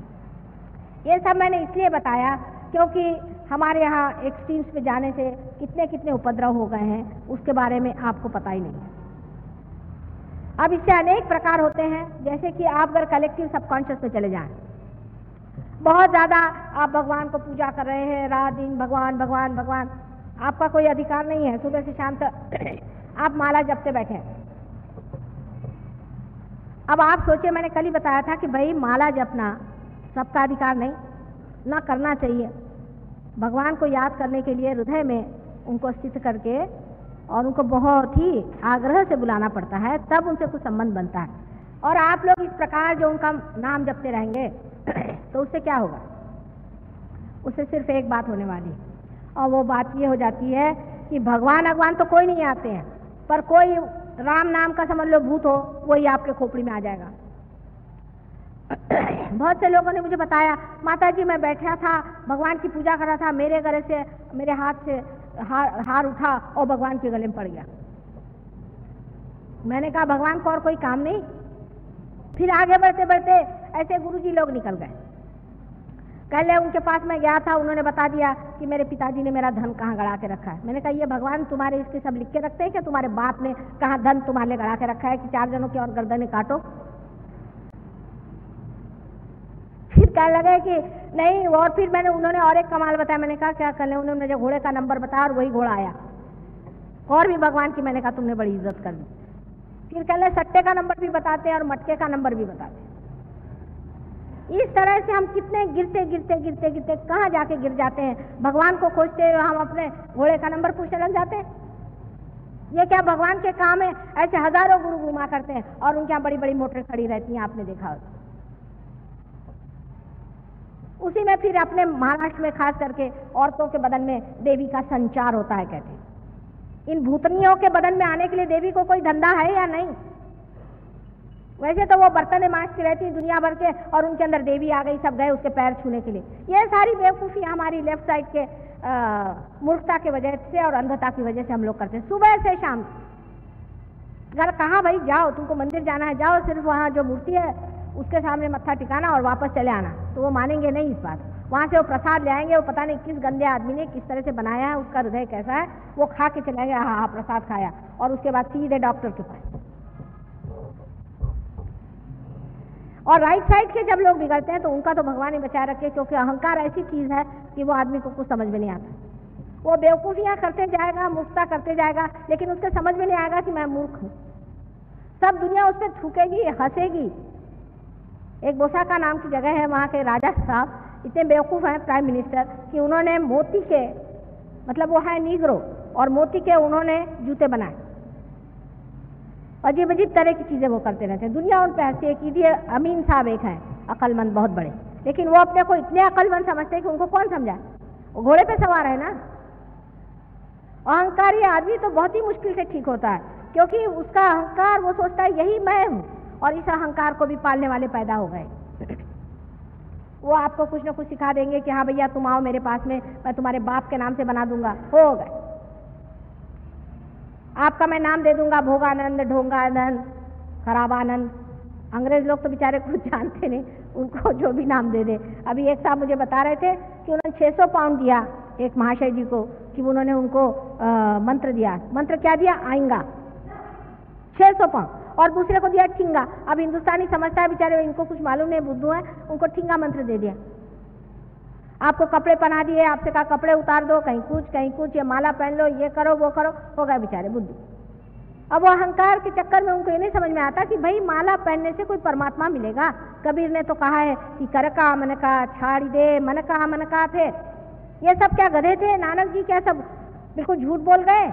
Speaker 1: ये सब मैंने इसलिए बताया क्योंकि हमारे यहाँ एक्सट्रीम्स पे जाने से कितने कितने उपद्रव हो गए हैं उसके बारे में आपको पता ही नहीं है। अब इससे अनेक प्रकार होते हैं। जैसे कि आप अगर कलेक्टिव सबकॉन्शियस में चले जाएं, बहुत ज़्यादा आप भगवान को पूजा कर रहे हैं, रात दिन भगवान भगवान भगवान, आपका कोई अधिकार नहीं है। सुबह से शाम तक आप माला जपते बैठे हैं। अब आप सोचिए, मैंने कल ही बताया था कि भाई माला जपना सबका अधिकार नहीं, ना करना चाहिए। भगवान को याद करने के लिए हृदय में उनको स्थित करके और उनको बहुत ही आग्रह से बुलाना पड़ता है, तब उनसे कुछ संबंध बनता है। और आप लोग इस प्रकार जो उनका नाम जपते रहेंगे तो उससे क्या होगा? उससे सिर्फ एक बात होने वाली है, और वो बात ये हो जाती है कि भगवान तो कोई नहीं आते हैं, पर कोई राम नाम का समझ लो भूत हो, वही आपके खोपड़ी में आ जाएगा। बहुत से लोगों ने मुझे बताया, माता जी मैं बैठा था, भगवान की पूजा कर रहा था, मेरे गले से, मेरे हाथ से हार उठा और भगवान के गले में पड़ गया। मैंने कहा भगवान को और कोई काम नहीं। फिर आगे बढ़ते बढ़ते ऐसे गुरुजी लोग निकल गए। पहले उनके पास मैं गया था, उन्होंने बता दिया कि मेरे पिताजी ने मेरा धन कहाँ गड़ा के रखा है। मैंने कहा ये भगवान तुम्हारे इसके सब लिख के रखते हैं कि तुम्हारे बाप ने कहाँ धन तुम्हारे लिए गड़ा के रखा है कि 4 जनों की और गर्दनें काटो। फिर कहने लगे कि नहीं। और फिर उन्होंने और एक कमाल बताया। मैंने कहा क्या कर ले। उन्होंने मुझे घोड़े का नंबर बताया और वही घोड़ा आया। और भी भगवान की मैंने कहा तुमने बड़ी इज्जत कर दी। फिर कहले सट्टे का नंबर भी बताते हैं और मटके का नंबर भी बताते हैं। इस तरह से हम कितने गिरते गिरते गिरते गिरते कहाँ जाके गिर जाते हैं। भगवान को खोजते हुए हम अपने घोड़े का नंबर पूछने लग जाते हैं। ये क्या भगवान के काम है? ऐसे हजारों गुरु घुमा करते हैं और उनके यहाँ बड़ी बड़ी मोटरें खड़ी रहती हैं, आपने देखा होगा। उसी में फिर अपने महाराष्ट्र में खास करके औरतों के बदन में देवी का संचार होता है कहते हैं। इन भूतनियों के बदन में आने के लिए देवी को कोई धंधा है या नहीं? वैसे तो वो बर्तन मांजती रहती दुनिया भर के और उनके अंदर देवी आ गई, सब गए उसके पैर छूने के लिए। ये सारी बेवकूफ़ी हमारी लेफ्ट साइड के मूर्खता की वजह से और अंधता की वजह से हम लोग करते हैं। सुबह से शाम घर कहाँ भाई जाओ, तुमको मंदिर जाना है जाओ, सिर्फ वहाँ जो मूर्ति है उसके सामने मत्था टिकाना और वापस चले आना। तो वो मानेंगे नहीं इस बात। वहाँ से वो प्रसाद ले आएंगे, वो पता नहीं किस गंदे आदमी ने किस तरह से बनाया है, उसका हृदय कैसा है, वो खा के चले गए, हाँ हाँ प्रसाद खाया, और उसके बाद सीधे डॉक्टर के पास। और राइट साइड के जब लोग बिगड़ते हैं तो उनका तो भगवान ही बचाए रखे, क्योंकि अहंकार ऐसी चीज है कि वो आदमी को कुछ समझ में नहीं आता। वो बेवकूफियां करते जाएगा, मूर्खता करते जाएगा, लेकिन उसके समझ में नहीं आएगा कि मैं मूर्ख हूं। सब दुनिया उस पर थूकेगी, हंसेगी। एक बोसाका नाम की जगह है, वहाँ के राजा साहब इतने बेवकूफ़ हैं प्राइम मिनिस्टर कि उन्होंने मोती के, मतलब वो है नीग्रो, और मोती के उन्होंने जूते बनाए। अजीब अजीब तरह की चीज़ें वो करते रहते हैं। दुनिया उन पर हंसती है कि ये अमीन साहब एक हैं अक्लमंद बहुत बड़े, लेकिन वो अपने को इतने अक्लमंद समझते हैं कि उनको कौन समझाए। वो घोड़े पे सवार है ना। अहंकारी आदमी तो बहुत ही मुश्किल से ठीक होता है, क्योंकि उसका अहंकार, वो सोचता है यही मैं हूँ, और इस अहंकार को भी पालने वाले पैदा हो गए। वो आपको कुछ न कुछ सिखा देंगे कि हाँ भैया तुम आओ मेरे पास में, मैं तुम्हारे बाप के नाम से बना दूंगा, हो गए। आपका मैं नाम दे दूंगा भोगानंद, ढोंगानंद, खराबानंद। अंग्रेज लोग तो बेचारे कुछ जानते नहीं, उनको जो भी नाम दे दे। अभी एक साहब मुझे बता रहे थे कि उन्होंने 600 पाउंड दिया एक महाशय जी को, कि उन्होंने उनको मंत्र दिया। मंत्र क्या दिया? आएंगा 600 पाउंड, और दूसरे को दिया ठिंगा। अब हिंदुस्तानी समझता है बेचारे, इनको कुछ मालूम नहीं, बुद्धू है, उनको ठिंगा मंत्र दे दिया। आपको कपड़े पहना दिए, आपसे कहा कपड़े उतार दो, कहीं कुछ, ये माला पहन लो, ये करो वो करो, हो गए बेचारे बुद्धू। अब वो अहंकार के चक्कर में उनको ये नहीं समझ में आता कि भाई माला पहनने से कोई परमात्मा मिलेगा। कबीर ने तो कहा है कि कर का मन का छाड़ी दे, मन का फिर। ये सब क्या गधे थे? नानक जी क्या सब बिल्कुल झूठ बोल गए?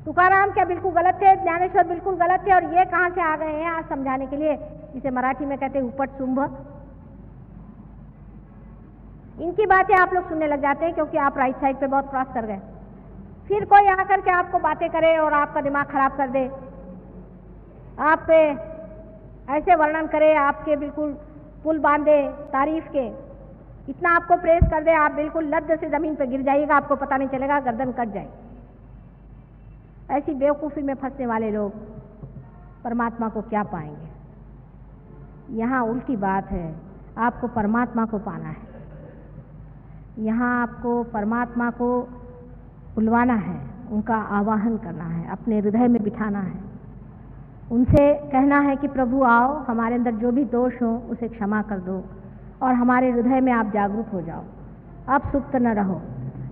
Speaker 1: तुकाराम क्या बिल्कुल गलत थे? ज्ञानेश्वर बिल्कुल गलत थे? और ये कहाँ से आ गए हैं आज समझाने के लिए, जिसे मराठी में कहते हैं उपट शुंभ। इनकी बातें आप लोग सुनने लग जाते हैं क्योंकि आप राइट साइड पे बहुत क्रॉस कर गए। फिर कोई आकर के आपको बातें करे और आपका दिमाग खराब कर दे, आप पे ऐसे वर्णन करे, आपके बिल्कुल पुल बांधे तारीफ के, इतना आपको प्रेस कर दे, आप बिल्कुल लद्द से जमीन पे गिर जाइएगा, आपको पता नहीं चलेगा, गर्दन कट जाए। ऐसी बेवकूफ़ी में फंसने वाले लोग परमात्मा को क्या पाएंगे? यहाँ उल्टी बात है, आपको परमात्मा को पाना है। यहाँ आपको परमात्मा को बुलवाना है, उनका आवाहन करना है, अपने हृदय में बिठाना है, उनसे कहना है कि प्रभु आओ, हमारे अंदर जो भी दोष हो उसे क्षमा कर दो और हमारे हृदय में आप जागरूक हो जाओ, आप सुप्त न रहो।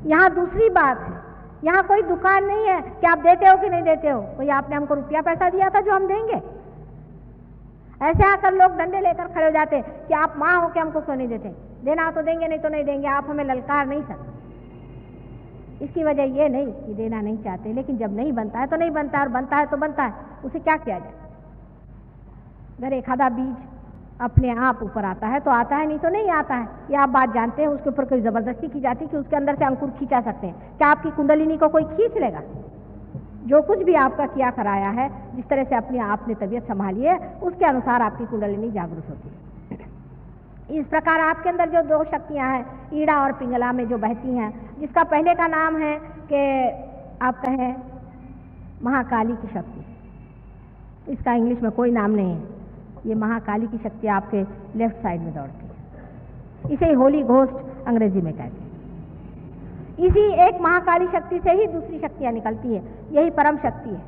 Speaker 1: यहाँ दूसरी बात है, यहाँ कोई दुकान नहीं है कि आप देते हो कि नहीं देते हो। कोई आपने हमको रुपया पैसा दिया था जो हम देंगे? ऐसे आकर लोग डंडे लेकर खड़े हो जाते कि आप माँ हो के हमको क्यों नहीं देते? देना तो देंगे, नहीं तो नहीं देंगे, आप हमें ललकार नहीं सकते। इसकी वजह ये नहीं कि देना नहीं चाहते, लेकिन जब नहीं बनता है तो नहीं बनता, और बनता है तो बनता है, उसे क्या किया जाए? अगर एक आधा बीज अपने आप ऊपर आता है तो आता है, नहीं तो नहीं आता है। ये आप बात जानते हैं। उसके ऊपर कोई जबरदस्ती की जाती है कि उसके अंदर से अंकुर खींचा सकते हैं। क्या आपकी कुंडलिनी को कोई खींच लेगा? जो कुछ भी आपका किया कराया है, जिस तरह से अपनी आपने तबीयत संभाली है, उसके अनुसार आपकी कुंडलिनी जागरूक होती है। इस प्रकार आपके अंदर जो दो शक्तियां हैं, ईड़ा और पिंगला में जो बहती हैं, जिसका पहले का नाम है कि आप कहें महाकाली की शक्ति, इसका इंग्लिश में कोई नाम नहीं है, ये महाकाली की शक्ति आपके लेफ्ट साइड में दौड़ती है, इसे होली घोस्ट अंग्रेजी में कहते हैं। इसी एक महाकाली शक्ति से ही दूसरी शक्तियां निकलती है, यही परम शक्ति है।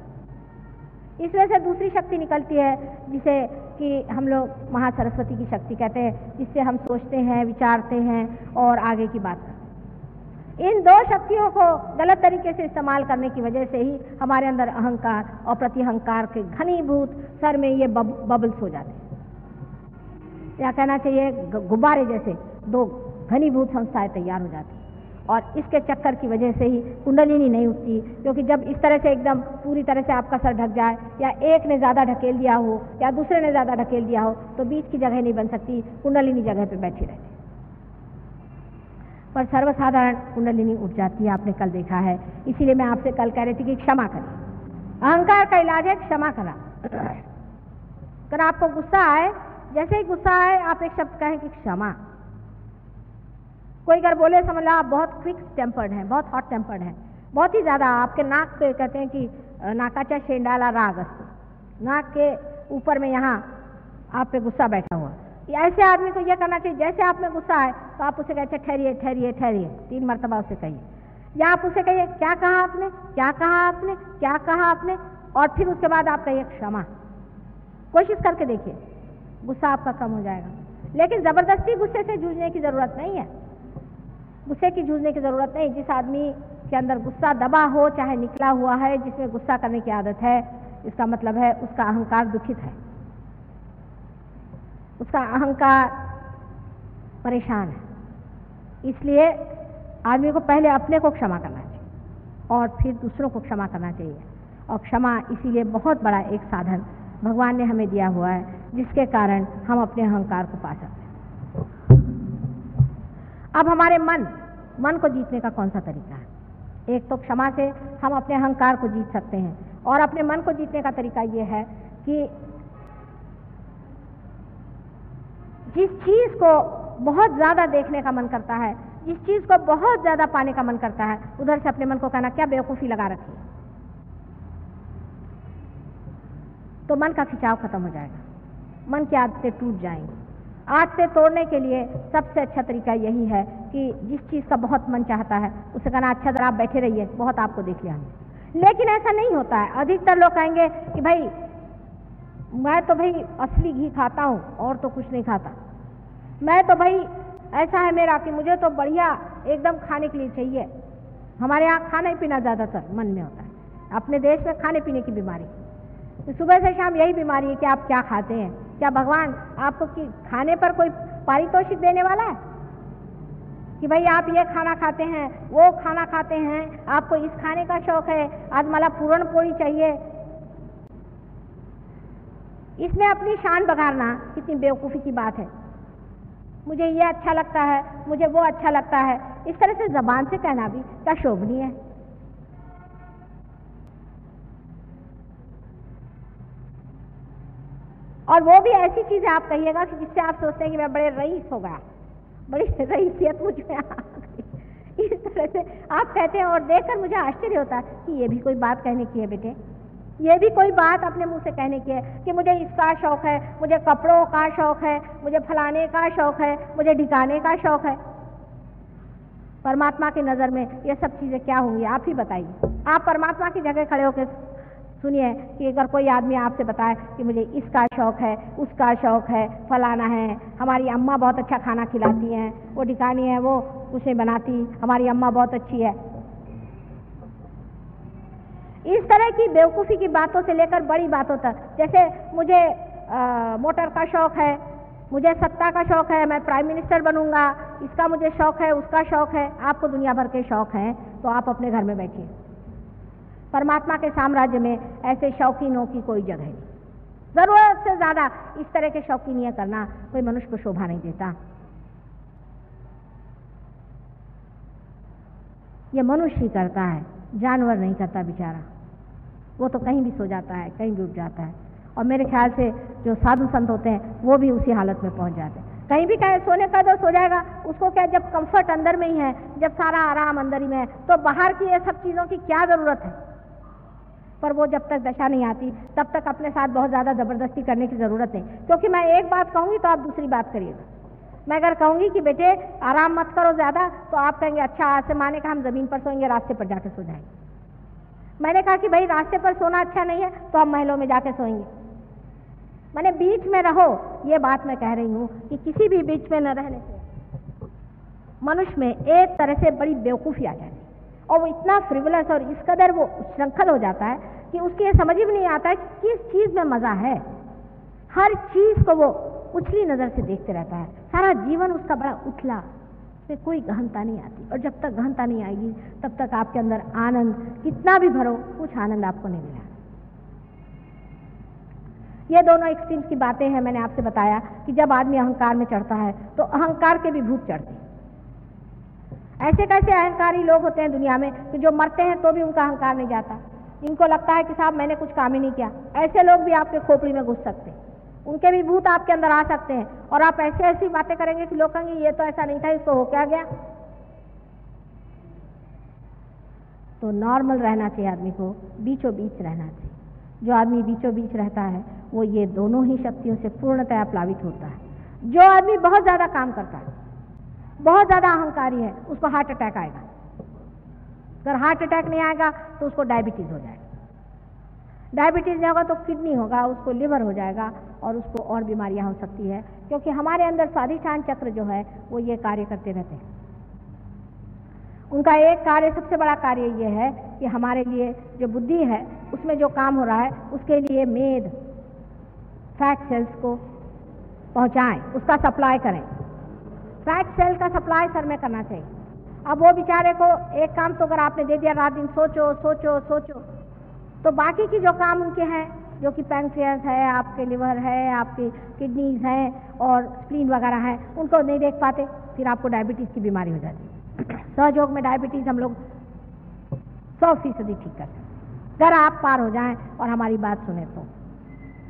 Speaker 1: इसमें से दूसरी शक्ति निकलती है जिसे कि हम लोग महासरस्वती की शक्ति कहते हैं, जिससे हम सोचते हैं, विचारते हैं और आगे की बात करते हैं। इन दो शक्तियों को गलत तरीके से इस्तेमाल करने की वजह से ही हमारे अंदर अहंकार और प्रतिअहंकार के घनीभूत सर में ये बबल्स हो जाते हैं, या कहना चाहिए गुब्बारे जैसे दो घनीभूत संस्थाएं तैयार हो जाती हैं। और इसके चक्कर की वजह से ही कुंडलिनी नहीं उठती, क्योंकि जब इस तरह से एकदम पूरी तरह से आपका सर ढक जाए, या एक ने ज़्यादा ढकेल दिया हो या दूसरे ने ज़्यादा ढकेल दिया हो, तो बीच की जगह नहीं बन सकती, कुंडलिनी जगह पे बैठी रहती। पर सर्वसाधारण कुंडलिनी उठ जाती है, आपने कल देखा है। इसीलिए मैं आपसे कल कह रही थी कि क्षमा करें। अहंकार का इलाज है क्षमा करना। अगर आपको गुस्सा आए, जैसे ही गुस्सा आए आप एक शब्द कहें कि क्षमा। कोई अगर बोले समझ लो आप बहुत क्विक टेम्पर्ड हैं, बहुत हॉट टेम्पर्ड हैं, बहुत ही ज़्यादा, आपके नाक पे कहते हैं कि नाकाचा शेंडाला राग असतो, नाक के ऊपर में यहाँ आप पे गुस्सा बैठा हुआ। ऐसे आदमी को यह करना चाहिए, जैसे आप में गुस्सा आए तो आप उसे कहते ठहरिए ठहरिए ठहरिए, 3 मरतबा उसे कहिए, या आप उसे कहिए क्या कहा आपने, क्या कहा आपने, क्या कहा आपने, और फिर उसके बाद आप कहिए क्षमा। कोशिश करके देखिए, गुस्सा आपका कम हो जाएगा। लेकिन ज़बरदस्ती गुस्से से जूझने की ज़रूरत नहीं है, गुस्से की जूझने की ज़रूरत नहीं। जिस आदमी के अंदर गुस्सा दबा हो, चाहे निकला हुआ है, जिसमें गुस्सा करने की आदत है, इसका मतलब है उसका अहंकार दुखित है, उसका अहंकार परेशान है। इसलिए आदमी को पहले अपने को क्षमा करना चाहिए और फिर दूसरों को क्षमा करना चाहिए। और क्षमा इसीलिए बहुत बड़ा एक साधन भगवान ने हमें दिया हुआ है, जिसके कारण हम अपने अहंकार को पा सकते हैं। अब हमारे मन को जीतने का कौन सा तरीका है? एक तो क्षमा से हम अपने अहंकार को जीत सकते हैं, और अपने मन को जीतने का तरीका ये है कि जिस चीज़ को बहुत ज़्यादा देखने का मन करता है, जिस चीज़ को बहुत ज़्यादा पाने का मन करता है, उधर से अपने मन को कहना क्या बेवकूफ़ी लगा रखी है, तो मन का खिंचाव खत्म हो जाएगा, मन की आदतें टूट जाएंगी। आदतें तोड़ने के लिए सबसे अच्छा तरीका यही है कि जिस चीज़ का बहुत मन चाहता है उसे कहना अच्छा जरा आप बैठे रहिए, बहुत आपको देख लिया हमने। लेकिन ऐसा नहीं होता है। अधिकतर लोग कहेंगे कि भाई मैं तो भाई असली घी खाता हूँ और तो कुछ नहीं खाता, मैं तो भाई ऐसा है मेरा कि मुझे तो बढ़िया एकदम खाने के लिए चाहिए। हमारे यहाँ खाना पीना ज़्यादातर मन में होता है, अपने देश में खाने पीने की बीमारी, तो सुबह से शाम यही बीमारी है कि आप क्या खाते हैं। क्या भगवान आपको कि खाने पर कोई पारितोषिक देने वाला है कि भाई आप ये खाना खाते हैं, वो खाना खाते हैं, आपको इस खाने का शौक है, आज मला पूरण पोड़ी चाहिए। इसमें अपनी शान बघारना कितनी बेवकूफ़ी की बात है। मुझे ये अच्छा लगता है, मुझे वो अच्छा लगता है, इस तरह से जबान से कहना भी क्या शोभनीय है। और वो भी ऐसी चीज़ें आप कहिएगा कि जिससे आप सोचते हैं कि मैं बड़े रईस हो गया, बड़ी रईसियत मुझ में आ गई, इस तरह से आप कहते हैं। और देखकर मुझे आश्चर्य होता है कि ये भी कोई बात कहने की है बेटे, ये भी कोई बात अपने मुंह से कहने की है कि मुझे इसका शौक है, मुझे कपड़ों का शौक है, मुझे फलाने का शौक है, मुझे ढिकाने का शौक है। परमात्मा की नज़र में ये सब चीज़ें क्या होंगी आप ही बताइए। आप परमात्मा की जगह खड़े होकर सुनिए कि अगर कोई आदमी आपसे बताए कि मुझे इसका शौक है, उसका शौक है, फलाना है, हमारी अम्मा बहुत अच्छा खाना खिलाती हैं, वो ढिकानी है, वो कुछ नहीं बनाती, हमारी अम्मा बहुत अच्छी है। इस तरह की बेवकूफ़ी की बातों से लेकर बड़ी बातों तक, जैसे मुझे मोटर का शौक है, मुझे सत्ता का शौक है, मैं प्राइम मिनिस्टर बनूंगा, इसका मुझे शौक है, उसका शौक है। आपको दुनिया भर के शौक हैं, तो आप अपने घर में बैठिए। परमात्मा के साम्राज्य में ऐसे शौकीनों की कोई जगह नहीं। ज़रूरत से ज़्यादा इस तरह के शौकीनियाँ करना कोई मनुष्य को शोभा नहीं देता। ये मनुष्य ही करता है, जानवर नहीं करता बेचारा। वो तो कहीं भी सो जाता है, कहीं भी उठ जाता है। और मेरे ख्याल से जो साधु संत होते हैं वो भी उसी हालत में पहुंच जाते हैं। कहीं भी कहे सोने का दो सो जाएगा, उसको क्या, जब कंफर्ट अंदर में ही है, जब सारा आराम अंदर ही में है, तो बाहर की ये सब चीज़ों की क्या ज़रूरत है। पर वो जब तक दशा नहीं आती तब तक अपने साथ बहुत ज़्यादा ज़बरदस्ती करने की ज़रूरत नहीं, क्योंकि मैं एक बात कहूँगी तो आप दूसरी बात करिएगा। मैं अगर कहूँगी कि बेटे आराम मत करो ज़्यादा, तो आप कहेंगे अच्छा आज से माने का हम ज़मीन पर सोएंगे, रास्ते पर जाके सो जाएंगे। मैंने कहा कि भाई रास्ते पर सोना अच्छा नहीं है तो हम महलों में जाके सोएंगे। मैंने बीच में रहो, ये बात मैं कह रही हूँ कि किसी भी बीच में न रहने से मनुष्य में एक तरह से बड़ी बेवकूफ़ी आ जाती है, और वो इतना फ्रिवलस और इस कदर वो श्रृंखल हो जाता है कि उसकी ये समझ भी नहीं आता है कि किस चीज़ में मज़ा है। हर चीज़ को वो उछली नज़र से देखते रहता है, सारा जीवन उसका बड़ा उथला, उसमें कोई गहनता नहीं आती। और जब तक गहनता नहीं आएगी तब तक आपके अंदर आनंद कितना भी भरो, कुछ आनंद आपको नहीं मिला। ये दोनों एक्सट्रीम्स की बातें हैं। मैंने आपसे बताया कि जब आदमी अहंकार में चढ़ता है तो अहंकार के भी भूत चढ़ते हैं। ऐसे कैसे अहंकारी लोग होते हैं दुनिया में कि जो मरते हैं तो भी उनका अहंकार नहीं जाता, इनको लगता है कि साहब मैंने कुछ काम ही नहीं किया। ऐसे लोग भी आपके खोपड़ी में घुस सकते हैं, उनके भी भूत आपके अंदर आ सकते हैं, और आप ऐसे ऐसी बातें करेंगे कि लोग कहेंगे ये तो ऐसा नहीं था, इसको हो क्या गया। तो नॉर्मल रहना चाहिए आदमी को, बीचों बीच रहना चाहिए। जो आदमी बीचों बीच रहता है वो ये दोनों ही शक्तियों से पूर्णतया प्लावित होता है। जो आदमी बहुत ज़्यादा काम करता है, बहुत ज़्यादा अहंकारी है, उसको हार्ट अटैक आएगा। अगर हार्ट अटैक नहीं आएगा तो उसको डायबिटीज़ हो जाएगा, डायबिटीज़ नहीं होगा तो किडनी होगा, उसको लिवर हो जाएगा, और उसको और बीमारियां हो सकती है, क्योंकि हमारे अंदर स्वाधिष्ठान चक्र जो है वो ये कार्य करते रहते हैं। उनका एक कार्य, सबसे बड़ा कार्य ये है कि हमारे लिए जो बुद्धि है उसमें जो काम हो रहा है उसके लिए मेद, फैट सेल्स को पहुंचाएं, उसका सप्लाई करें। फैट सेल का सप्लाई सर में करना चाहिए। अब वो बेचारे को एक काम तो अगर आपने दे दिया, रात दिन सोचो सोचो सोचो, तो बाकी की जो काम उनके हैं, जो कि पैंक्रियास है, आपके लिवर है, आपकी किडनीज हैं और स्प्लीन वगैरह है, उनको नहीं देख पाते, फिर आपको डायबिटीज़ की बीमारी हो जाती है। सहयोग में डायबिटीज़ हम लोग 100% ठीक करते हैं, अगर आप पार हो जाएं और हमारी बात सुने तो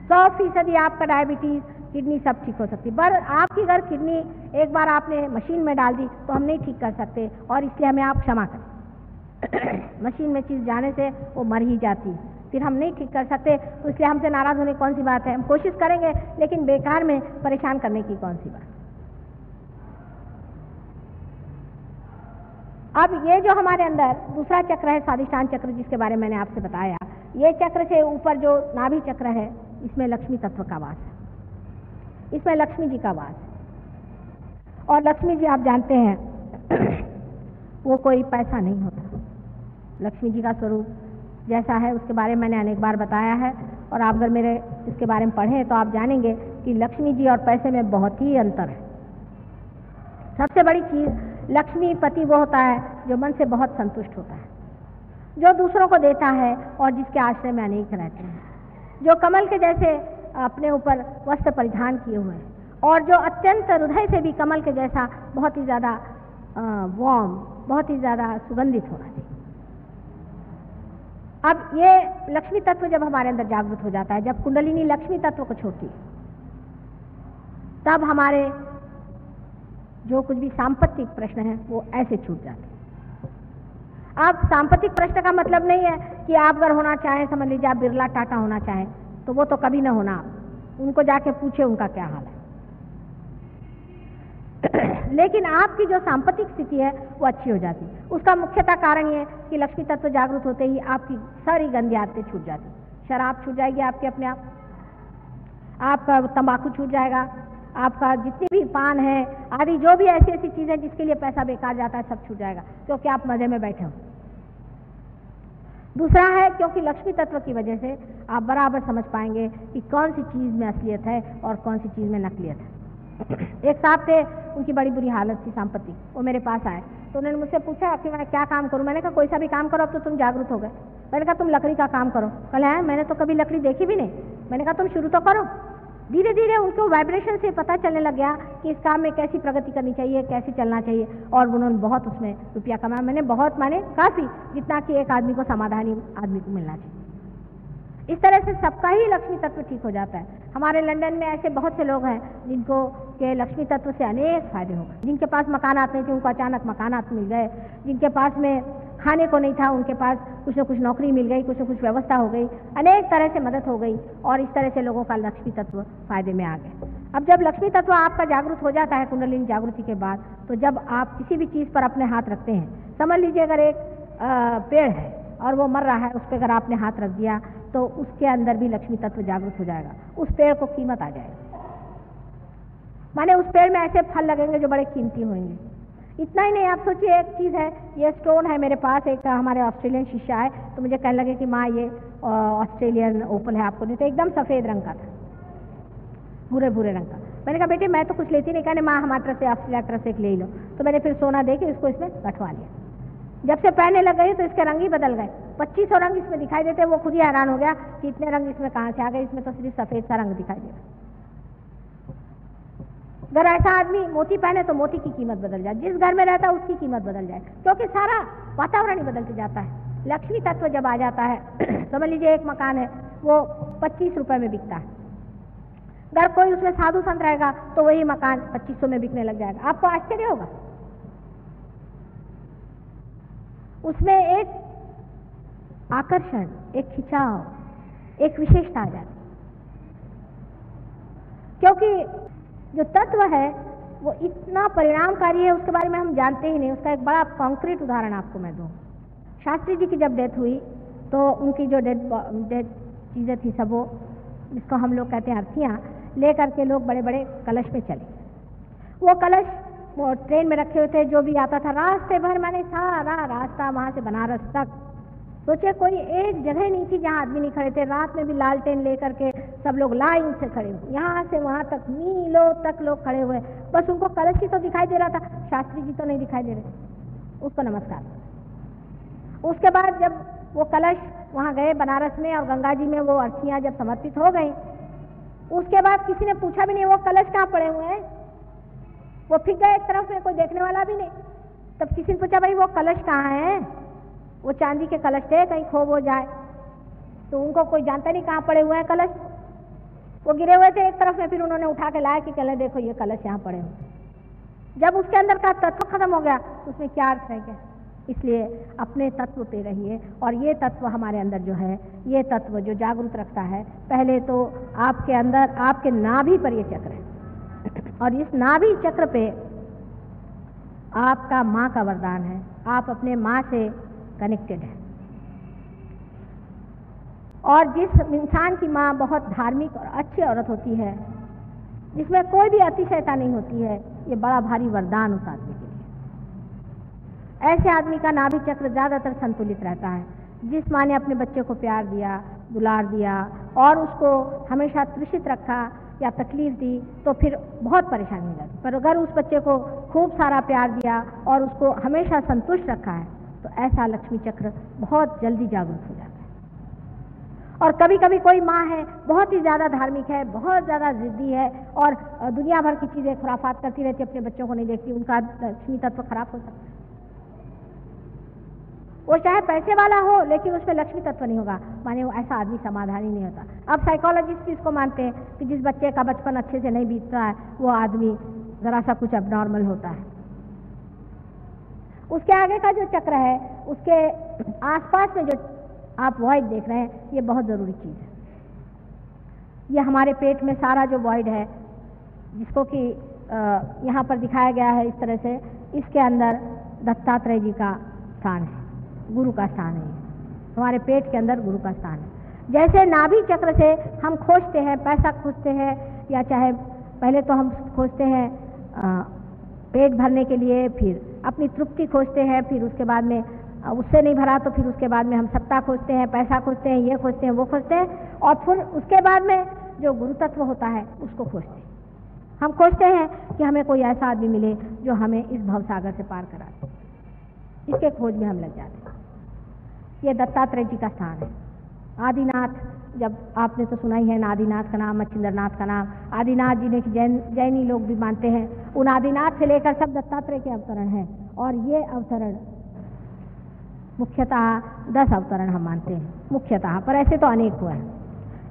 Speaker 1: 100% आपका डायबिटीज़, किडनी सब ठीक हो सकती है। पर आपकी अगर किडनी एक बार आपने मशीन में डाल दी तो हम नहीं ठीक कर सकते, और इसलिए हमें आप क्षमा करें। मशीन में चीज़ जाने से वो मर ही जाती, फिर हम नहीं ठीक कर सकते, तो इसलिए हमसे नाराज़ होने कौन सी बात है। हम कोशिश करेंगे, लेकिन बेकार में परेशान करने की कौन सी बात। अब ये जो हमारे अंदर दूसरा चक्र है, स्वाधिष्ठान चक्र, जिसके बारे में मैंने आपसे बताया, ये चक्र से ऊपर जो नाभि चक्र है, इसमें लक्ष्मी तत्व का वास है, इसमें लक्ष्मी जी का वास है। और लक्ष्मी जी आप जानते हैं वो कोई पैसा नहीं होता। लक्ष्मी जी का स्वरूप जैसा है उसके बारे में मैंने अनेक बार बताया है, और आप अगर मेरे इसके बारे में पढ़ें तो आप जानेंगे कि लक्ष्मी जी और पैसे में बहुत ही अंतर है। सबसे बड़ी चीज़, लक्ष्मीपति वो होता है जो मन से बहुत संतुष्ट होता है, जो दूसरों को देता है और जिसके आश्रय में अनेक रहते हैं, जो कमल के जैसे अपने ऊपर वस्त्र परिधान किए हुए हैं, और जो अत्यंत हृदय से भी कमल के जैसा बहुत ही ज़्यादा वार्म, बहुत ही ज़्यादा सुगंधित होना चाहिए। अब ये लक्ष्मी तत्व जब हमारे अंदर जागृत हो जाता है, जब कुंडलिनी लक्ष्मी तत्व को छोड़ती है, तब हमारे जो कुछ भी सांपत्तिक प्रश्न है वो ऐसे छूट जाते हैं। अब सांपत्तिक प्रश्न का मतलब नहीं है कि आप अगर होना चाहें, समझ लीजिए आप बिरला टाटा होना चाहें, तो वो तो कभी ना होना, उनको जाके पूछे उनका क्या हाल है। लेकिन आपकी जो सांपत्तिक स्थिति है वो अच्छी हो जाती है। उसका मुख्यतः कारण ये कि लक्ष्मी तत्व जागृत होते ही आपकी सारी गंदी आदतें छूट जाती। शराब छूट जाएगी आपके अपने आप, आपका तंबाकू छूट जाएगा, आपका जितनी भी पान है आदि जो भी ऐसी ऐसी चीज़ें जिसके लिए पैसा बेकार जाता है सब छूट जाएगा, क्योंकि आप मज़े में बैठे हो। दूसरा है क्योंकि लक्ष्मी तत्व की वजह से आप बराबर समझ पाएंगे कि कौन सी चीज़ में असलियत है और कौन सी चीज़ में नकलियत है। एक साहब थे, उनकी बड़ी बुरी हालत थी संपत्ति, वो मेरे पास आए तो उन्होंने मुझसे पूछा कि मैं क्या काम करूं। मैंने कहा कोई सा भी काम करो, अब तो तुम जागरूक हो गए। मैंने कहा तुम लकड़ी का काम करो। कल है मैंने तो कभी लकड़ी देखी भी नहीं। मैंने कहा तुम शुरू तो करो। धीरे धीरे उनको वाइब्रेशन से पता चलने लग गया कि इस काम में कैसी प्रगति करनी चाहिए, कैसे चलना चाहिए, और उन्होंने बहुत उसमें रुपया कमाया। मैंने बहुत माने काफ़ी, जितना कि एक आदमी को समाधानी आदमी को मिलना चाहिए। इस तरह से सबका ही लक्ष्मी तत्व ठीक हो जाता है। हमारे लंदन में ऐसे बहुत से लोग हैं जिनको के लक्ष्मी तत्व से अनेक फायदे हो गए। जिनके पास मकानात नहीं थे उनको अचानक मकानात मिल गए, जिनके पास में खाने को नहीं था उनके पास कुछ न कुछ नौकरी मिल गई, कुछ न कुछ व्यवस्था हो गई, अनेक तरह से मदद हो गई और इस तरह से लोगों का लक्ष्मी तत्व फायदे में आ गए। अब जब लक्ष्मी तत्व आपका जागृत हो जाता है कुंडलिनी जागृति के बाद, तो जब आप किसी भी चीज़ पर अपने हाथ रखते हैं, समझ लीजिए अगर एक पेड़ है और वो मर रहा है, उस पर अगर आपने हाथ रख दिया तो उसके अंदर भी लक्ष्मी तत्व जागृत हो जाएगा, उस पेड़ को कीमत आ जाएगी। माने उस पेड़ में ऐसे फल लगेंगे जो बड़े कीमती होंगे। इतना ही नहीं, आप सोचिए एक चीज़ है, ये स्टोन है मेरे पास, एक हमारे ऑस्ट्रेलियन शिष्य आए तो मुझे कहने लगे कि माँ ये ऑस्ट्रेलियन ओपल है आपको देते, एकदम सफ़ेद रंग का था, भूरे भूरे रंग का। मैंने कहा बेटे मैं तो कुछ लेती नहीं, कहने माँ हमारी तरफ से ऑस्ट्रेलिया तरफ से एक ले लो। तो मैंने फिर सोना दे के इसको इसमें गठवा लिया। जब से पहनने लग गई तो इसके रंग ही बदल गए, 2500 रंग इसमें दिखाई देते। वो खुद ही हैरान हो गया कि इतने रंग इसमें कहाँ से आ गए, इसमें तो सिर्फ सफ़ेद सा रंग दिखाई दे रहा। अगर ऐसा आदमी मोती पहने तो मोती की कीमत बदल जाए, जिस घर में रहता है उसकी कीमत बदल जाए, क्योंकि सारा वातावरण ही बदलते जाता है। लक्ष्मी तत्व जब आ जाता है समझ लीजिए एक मकान है वो 25 रुपए में बिकता है, अगर कोई उसमें साधु संत रहेगा तो वही मकान 2500 में बिकने लग जाएगा। आपको आश्चर्य होगा, उसमें एक आकर्षण, एक खिंचाव, एक विशेषता आ जाती, क्योंकि जो तत्व है वो इतना परिणामकारी है उसके बारे में हम जानते ही नहीं। उसका एक बड़ा कॉन्क्रीट उदाहरण आपको मैं दूं। शास्त्री जी की जब डेथ हुई तो उनकी जो डेड चीज़ें थी सब वो, जिसको हम लोग कहते हैं अर्थियाँ, ले करके लोग बड़े बड़े कलश में चले। वो कलश वो ट्रेन में रखे हुए थे, जो भी आता था रास्ते भर, मैंने सारा रास्ता वहाँ से बनारस तक, सोचे कोई एक जगह नहीं थी जहाँ आदमी नहीं खड़े थे। रात में भी लालटेन लेकर के सब लोग लाइन से खड़े हुए, यहाँ से वहाँ तक मीलों तक लोग खड़े हुए, बस उनको कलश ही तो दिखाई दे रहा था, शास्त्री जी तो नहीं दिखाई दे रहे, उसको नमस्कार। उसके बाद जब वो कलश वहाँ गए बनारस में और गंगा जी में वो अर्थियाँ जब समर्पित हो गई, उसके बाद किसी ने पूछा भी नहीं वो कलश कहाँ पड़े हुए हैं, वो फिर गए एक तरफ में, कोई देखने वाला भी नहीं। तब किसी ने पूछा भाई वो कलश कहाँ है, वो चांदी के कलश थे, कहीं खो हो जाए, तो उनको कोई जानता नहीं कहाँ पड़े हुए हैं कलश, वो गिरे हुए थे एक तरफ में, फिर उन्होंने उठा के लाया कि कल देखो ये कलश यहाँ पड़े हुए। जब उसके अंदर का तत्व खत्म हो गया तो उसमें क्या अर्थ है क्या? इसलिए अपने तत्व पे रहिए, और ये तत्व हमारे अंदर जो है, ये तत्व जो जागरूक रखता है, पहले तो आपके अंदर आपके नाभि पर ये चक्र है, और इस नाभि चक्र पे आपका माँ का वरदान है, आप अपने माँ से कनेक्टेड है। और जिस इंसान की माँ बहुत धार्मिक और अच्छी औरत होती है, जिसमें कोई भी अतिशयता नहीं होती है, ये बड़ा भारी वरदान उस आदमी के लिए। ऐसे आदमी का नाभि चक्र ज़्यादातर संतुलित रहता है। जिस माँ ने अपने बच्चे को प्यार दिया, दुलार दिया और उसको हमेशा तृषित रखा या तकलीफ दी, तो फिर बहुत परेशानी हो जाती। पर अगर उस बच्चे को खूब सारा प्यार दिया और उसको हमेशा संतुष्ट रखा है, तो ऐसा लक्ष्मी चक्र बहुत जल्दी जागरूक हो जाता है। और कभी कभी कोई माँ है बहुत ही ज़्यादा धार्मिक है, बहुत ज़्यादा जिद्दी है और दुनिया भर की चीज़ें खुराफात करती रहती है, अपने बच्चों को नहीं देखती, उनका लक्ष्मी तत्व खराब हो सकता है। वो चाहे पैसे वाला हो लेकिन उसमें लक्ष्मी तत्व नहीं होगा, माने वो ऐसा आदमी समाधानी नहीं होता। अब साइकोलॉजिस्ट भी इसको मानते हैं कि जिस बच्चे का बचपन अच्छे से नहीं बीतता है, वो आदमी ज़रा सा कुछ एबनॉर्मल होता है। उसके आगे का जो चक्र है, उसके आसपास में जो आप वॉइड देख रहे हैं, ये बहुत ज़रूरी चीज़ है। ये हमारे पेट में सारा जो वॉइड है, जिसको कि यहाँ पर दिखाया गया है इस तरह से, इसके अंदर दत्तात्रेय जी का स्थान है, गुरु का स्थान है। हमारे पेट के अंदर गुरु का स्थान है। जैसे नाभि चक्र से हम खोजते हैं, पैसा खोजते हैं, या चाहे पहले तो हम खोजते हैं पेट भरने के लिए, फिर अपनी तृप्ति खोजते हैं, फिर उसके बाद में उससे नहीं भरा तो फिर उसके बाद में हम सत्ता खोजते हैं, पैसा खोजते हैं, ये खोजते हैं, वो खोजते हैं, और फिर उसके बाद में जो गुरु तत्व होता है उसको खोजते हैं। हम खोजते हैं कि हमें कोई ऐसा आदमी मिले जो हमें इस भवसागर से पार करा दे, इसके खोज में हम लग जाते हैं। ये दत्तात्रेय जी का स्थान है। आदिनाथ, जब आपने तो सुना ही है आदिनाथ का नाम, मच्छिंद्रनाथ का नाम, आदिनाथ जी ने जैनी लोग भी मानते हैं। उन आदिनाथ से लेकर सब दत्तात्रेय के अवतरण हैं, और ये अवतरण मुख्यतः 10 अवतरण हम मानते हैं मुख्यतः, पर ऐसे तो अनेक हुए हैं।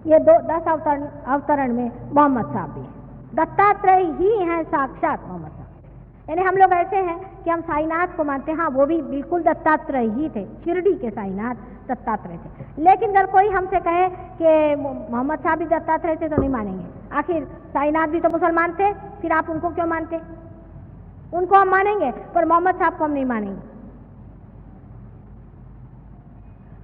Speaker 1: ये 10 अवतरण में मोहम्मद साहब भी हैं। दत्तात्रेय ही हैं साक्षात मोहम्मद साहब। यानी हम लोग ऐसे हैं कि हम साईनाथ को मानते हैं, हाँ वो भी बिल्कुल दत्तात्रेय ही थे, शिरडी के साईनाथ दत्तात्रेय थे। लेकिन अगर कोई हमसे कहे कि मोहम्मद साहब भी दत्तात्रेय थे तो नहीं मानेंगे। आखिर साईनाथ भी तो मुसलमान थे, फिर आप उनको क्यों मानते? उनको हम मानेंगे पर मोहम्मद साहब को हम नहीं मानेंगे।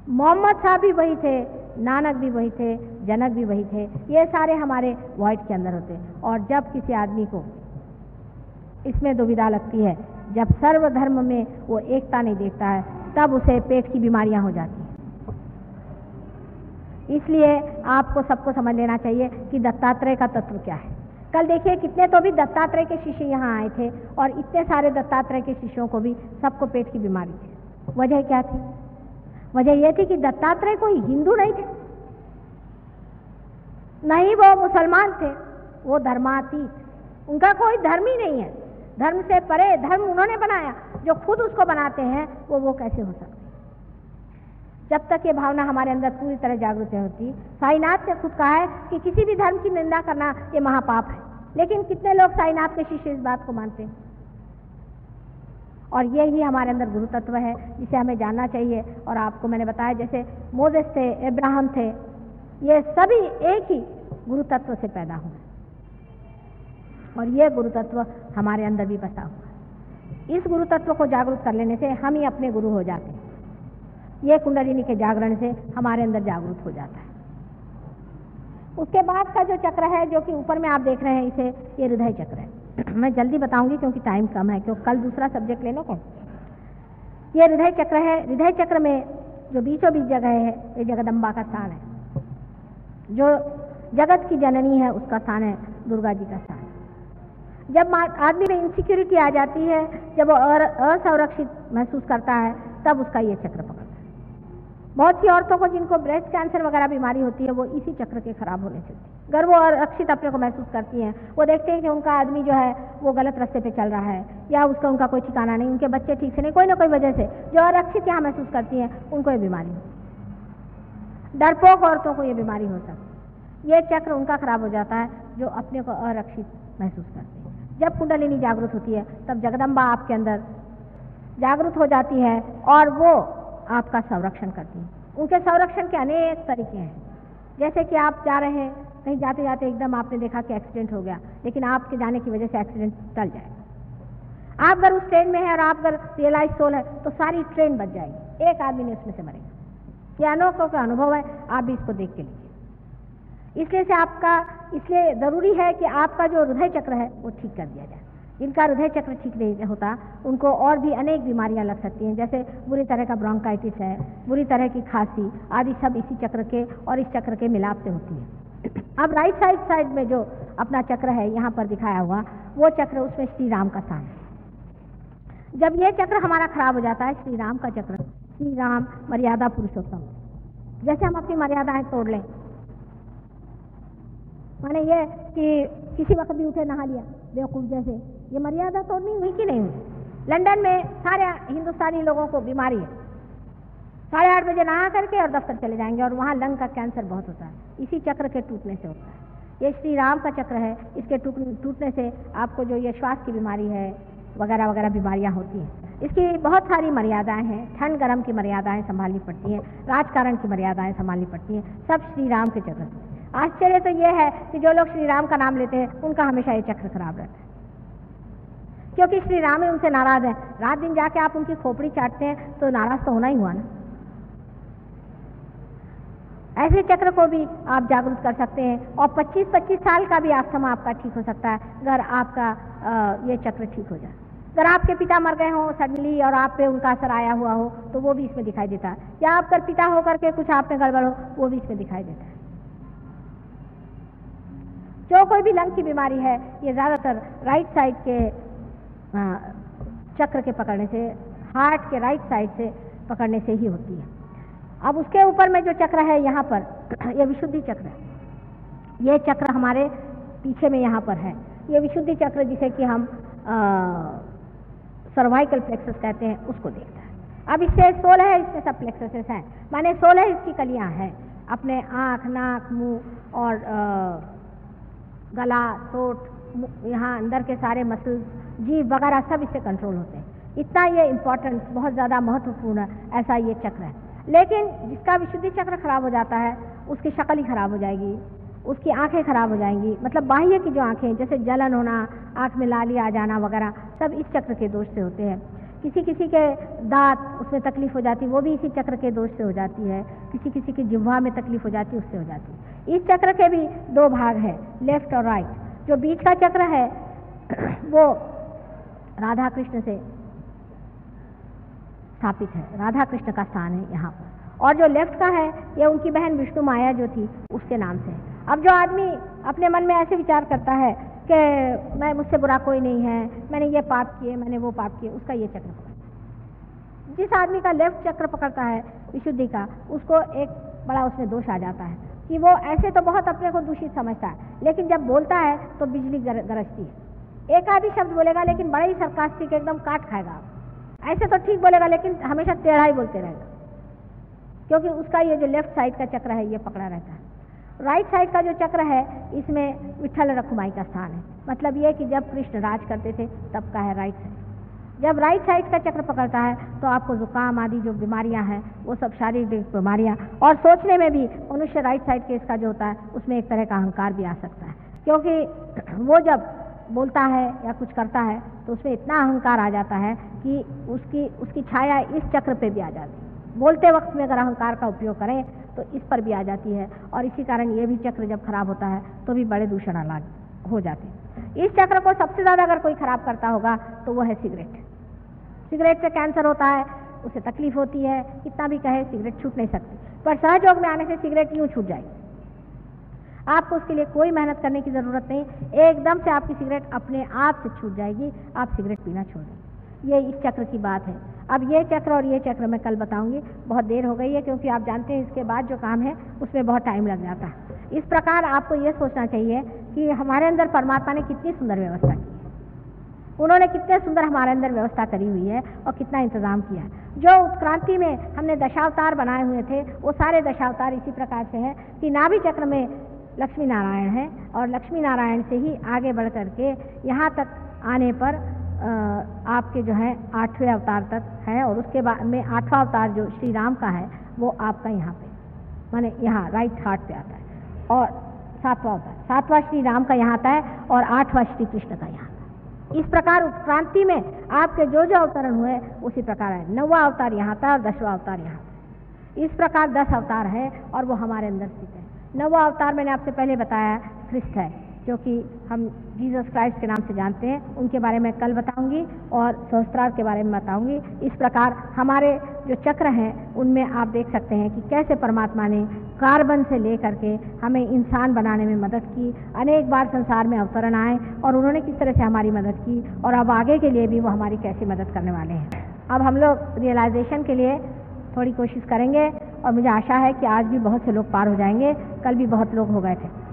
Speaker 1: मोहम्मद साहब भी वही थे, नानक भी वही थे, जनक भी वही थे, ये सारे हमारे वॉइड के अंदर होते। और जब किसी आदमी को इसमें दुविधा लगती है, जब सर्वधर्म में वो एकता नहीं देखता है, तब उसे पेट की बीमारियां हो जाती हैं। इसलिए आपको सबको समझ लेना चाहिए कि दत्तात्रेय का तत्व क्या है। कल देखिए कितने तो भी दत्तात्रेय के शिष्य यहाँ आए थे और इतने सारे दत्तात्रेय के शिष्यों को भी सबको पेट की बीमारी थी। वजह क्या थी? वजह यह थी कि दत्तात्रेय कोई हिंदू नहीं थे, नहीं वो मुसलमान थे, वो धर्मातीत, उनका कोई धर्म ही नहीं है, धर्म से परे धर्म उन्होंने बनाया। जो खुद उसको बनाते हैं वो कैसे हो सकते? जब तक ये भावना हमारे अंदर पूरी तरह जागृत होती। साईनाथ ने खुद कहा है कि किसी भी धर्म की निंदा करना ये महापाप है, लेकिन कितने लोग साईनाथ के शिष्य इस बात को मानते हैं। और ये ही हमारे अंदर गुरु तत्व है जिसे हमें जानना चाहिए। और आपको मैंने बताया जैसे मोसेस थे, अब्राहम थे, ये सभी एक ही गुरु तत्व से पैदा हुए और ये गुरु तत्व हमारे अंदर भी बसा हुआ है। इस गुरु तत्व को जागरूक कर लेने से हम ही अपने गुरु हो जाते हैं। ये कुंडलिनी के जागरण से हमारे अंदर जागरूक हो जाता है। उसके बाद का जो चक्र है जो कि ऊपर में आप देख रहे हैं, इसे ये हृदय चक्र है। मैं जल्दी बताऊंगी क्योंकि टाइम कम है, क्योंकि कल दूसरा सब्जेक्ट लेने को। ये हृदय चक्र है। हृदय चक्र में जो बीचों बीच जगह है, ये जगदम्बा का स्थान है। जो जगत की जननी है उसका स्थान है, दुर्गा जी का स्थान। जब आदमी में इनसिक्योरिटी आ जाती है, जब वो असुरक्षित महसूस करता है, तब उसका ये चक्र पकड़ता है। बहुत सी औरतों को जिनको ब्रेस्ट कैंसर वगैरह बीमारी होती है, वो इसी चक्र के खराब होने से, अगर वो अरक्षित अपने को महसूस करती हैं, वो देखते हैं कि उनका आदमी जो है वो गलत रास्ते पे चल रहा है या उनका कोई ठिकाना नहीं, उनके बच्चे ठीक से नहीं, कोई ना कोई वजह से जो अरक्षित यहाँ महसूस करती हैं उनको ये बीमारी हो। डरपोक औरतों को ये बीमारी हो सकती है। ये चक्र उनका खराब हो जाता है जो अपने को अरक्षित महसूस करते हैं। जब कुंडलिनी जागृत होती है तब जगदम्बा आपके अंदर जागृत हो जाती है और वो आपका संरक्षण करती है। उनके संरक्षण के अनेक तरीके हैं। जैसे कि आप जा रहे हैं, कहीं जाते जाते एकदम आपने देखा कि एक्सीडेंट हो गया, लेकिन आपके जाने की वजह से एक्सीडेंट टल जाएगा। आप अगर उस ट्रेन में हैं और आप अगर रियलाइज सोल है तो सारी ट्रेन बच जाएगी, एक आदमी ने उसमें से मरेगा। यह अनोखा का अनुभव है, आप भी इसको देख के लीजिए। इसलिए जरूरी है कि आपका जो हृदय चक्र है वो ठीक कर दिया जाए। जिनका हृदय चक्र ठीक नहीं होता उनको और भी अनेक बीमारियां लग सकती हैं, जैसे बुरी तरह का ब्रोंकाइटिस है, बुरी तरह की खांसी आदि, सब इसी चक्र के और इस चक्र के मिलाप से होती है। अब राइट साइड में जो अपना चक्र है यहाँ पर दिखाया हुआ, वो चक्र, उसमें श्री राम का स्थान है। जब ये चक्र हमारा खराब हो जाता है, श्री राम का चक्र, श्री राम मर्यादा पुरुषोत्तम, जैसे हम अपनी मर्यादाएं तोड़ लें, माने ये कि किसी वक्त भी उठे नहा लिया बेवकूफ जैसे, ये मर्यादा तोड़नी हुई कि नहीं हुई? लंदन में सारे हिंदुस्तानी लोगों को बीमारी है, 8:30 बजे नहा करके और दफ्तर चले जाएंगे और वहाँ लंग का कैंसर बहुत होता है, इसी चक्र के टूटने से होता है। ये श्री राम का चक्र है, इसके टूटने से आपको जो ये श्वास की बीमारी है वगैरह वगैरह बीमारियाँ होती हैं। इसकी बहुत सारी मर्यादाएं हैं। ठंड गर्म की मर्यादाएं संभालनी पड़ती हैं, राजकारण की मर्यादाएं संभालनी पड़ती हैं, सब श्री राम के चक्र से। आश्चर्य तो यह है कि जो लोग श्री राम का नाम लेते हैं उनका हमेशा ये चक्र खराब रहता है, क्योंकि श्री राम ही उनसे नाराज है। रात दिन जाके आप उनकी खोपड़ी चाटते हैं तो नाराज तो होना ही हुआ ना। ऐसे चक्र को भी आप जागरूक कर सकते हैं और 25-25 साल का भी आस्थमा आपका ठीक हो सकता है अगर आपका ये चक्र ठीक हो जाए। अगर आपके पिता मर गए हों सडनली और आप पे उनका असर आया हुआ हो तो वो भी इसमें दिखाई देता है, या आपका पिता होकर के कुछ आप में गड़बड़ हो वो भी इसमें दिखाई देता है। जो कोई भी लंग की बीमारी है ये ज़्यादातर राइट साइड के चक्र के पकड़ने से, हार्ट के राइट साइड से पकड़ने से ही होती है। अब उसके ऊपर में जो चक्र है यहाँ पर, ये विशुद्धि चक्र है। ये चक्र हमारे पीछे में यहाँ पर है, ये विशुद्धि चक्र जिसे कि हम सर्वाइकल प्लेक्सस कहते हैं, उसको देखता है। अब इससे 16 है, इसमें सब प्लेक्ससेस हैं, माने 16 इसकी कलियाँ हैं। अपने आँख, नाक, मुंह और गला, सोट, यहाँ अंदर के सारे मसल्स, जीभ वगैरह सब इससे कंट्रोल होते हैं। इतना ये इम्पोर्टेंट, बहुत ज़्यादा महत्वपूर्ण ऐसा ये चक्र है। लेकिन जिसका विशुद्धि चक्र खराब हो जाता है उसकी शक्ल ही खराब हो जाएगी, उसकी आंखें खराब हो जाएंगी। मतलब बाह्य की जो आंखें, जैसे जलन होना, आंख में लाली आ जाना वगैरह, सब इस चक्र के दोष से होते हैं। किसी किसी के दांत, उसमें तकलीफ हो जाती है, वो भी इसी चक्र के दोष से हो जाती है। किसी किसी की जिह्वा में तकलीफ हो जाती है, उससे हो जाती है। इस चक्र के भी दो भाग हैं, लेफ्ट और राइट। जो बीच का चक्र है वो राधा कृष्ण से स्थापित है, राधा कृष्ण का स्थान है यहाँ पर। और जो लेफ्ट का है ये उनकी बहन विष्णु माया जो थी उसके नाम से है। अब जो आदमी अपने मन में ऐसे विचार करता है कि मैं, मुझसे बुरा कोई नहीं है, मैंने ये पाप किए, मैंने वो पाप किए, उसका ये चक्र पकड़ता है। जिस आदमी का लेफ्ट चक्र पकड़ता है विशुद्धि का, उसको एक बड़ा उसमें दोष आ जाता है कि वो ऐसे तो बहुत अपने को दूषित समझता है, लेकिन जब बोलता है तो बिजली गरजती है। एक आधी शब्द बोलेगा लेकिन बड़ा ही सरकास्टिक, एकदम काट खाएगा। ऐसे तो ठीक बोलेगा लेकिन हमेशा टेढ़ा ही बोलते रहेगा, क्योंकि उसका ये जो लेफ्ट साइड का चक्र है ये पकड़ा रहता है। राइट साइड का जो चक्र है इसमें विठ्ठल रखुमाई का स्थान है। मतलब ये कि जब कृष्ण राज करते थे तब का है राइट साइड। जब राइट साइड का चक्र पकड़ता है तो आपको जुकाम आदि जो बीमारियां हैं वो सब शारीरिक बीमारियां, और सोचने में भी मनुष्य राइट साइड के इसका जो होता है उसमें एक तरह का अहंकार भी आ सकता है, क्योंकि वो जब बोलता है या कुछ करता है तो उसमें इतना अहंकार आ जाता है कि उसकी छाया इस चक्र पे भी आ जाती है। बोलते वक्त में अगर अहंकार का उपयोग करें तो इस पर भी आ जाती है, और इसी कारण ये भी चक्र जब खराब होता है तो भी बड़े दूषण अलग हो जाते हैं। इस चक्र को सबसे ज़्यादा अगर कोई खराब करता होगा तो वो है सिगरेट। सिगरेट से कैंसर होता है, उसे तकलीफ होती है, कितना भी कहे सिगरेट छूट नहीं सकती, पर सहयोग में आने से सिगरेट यूँ छूट जाएगी। आपको उसके लिए कोई मेहनत करने की ज़रूरत नहीं, एकदम से आपकी सिगरेट अपने आप से छूट जाएगी, आप सिगरेट पीना छोड़ देंगे। ये इस चक्र की बात है। अब ये चक्र और ये चक्र मैं कल बताऊंगी, बहुत देर हो गई है क्योंकि आप जानते हैं इसके बाद जो काम है उसमें बहुत टाइम लग जाता है। इस प्रकार आपको ये सोचना चाहिए कि हमारे अंदर परमात्मा ने कितनी सुंदर व्यवस्था की है, उन्होंने कितने सुंदर हमारे अंदर व्यवस्था करी हुई है और कितना इंतज़ाम किया है। जो उत्क्रांति में हमने दशावतार बनाए हुए थे वो सारे दशावतार इसी प्रकार से हैं कि नाभि चक्र में लक्ष्मी नारायण है, और लक्ष्मी नारायण से ही आगे बढ़ करके यहाँ तक आने पर आपके जो है 8वें अवतार तक है, और उसके बाद में 8वां अवतार जो श्री राम का है वो आपका यहाँ पे माने यहाँ राइट हार्ट पे आता है, और 7वां अवतार, 7वां श्री राम का यहाँ आता है और 8वां श्री कृष्ण का यहाँ आता है। इस प्रकार उत्क्रांति में आपके जो जो अवतरण हुए उसी प्रकार है। 9वां अवतार यहाँ था और 10वां अवतार यहाँ था। इस प्रकार 10 अवतार है और वो हमारे अंदर स्थित है। 9वां अवतार मैंने आपसे पहले बताया क्रिस्ट है, जो कि हम जीसस क्राइस्ट के नाम से जानते हैं, उनके बारे में कल बताऊंगी, और सहस्त्रार के बारे में बताऊंगी। इस प्रकार हमारे जो चक्र हैं उनमें आप देख सकते हैं कि कैसे परमात्मा ने कार्बन से लेकर के हमें इंसान बनाने में मदद की। अनेक बार संसार में अवतरण आए और उन्होंने किस तरह से हमारी मदद की, और अब आगे के लिए भी वो हमारी कैसी मदद करने वाले हैं। अब हम लोग रियलाइजेशन के लिए थोड़ी कोशिश करेंगे, और मुझे आशा है कि आज भी बहुत से लोग पार हो जाएंगे, कल भी बहुत लोग हो गए थे।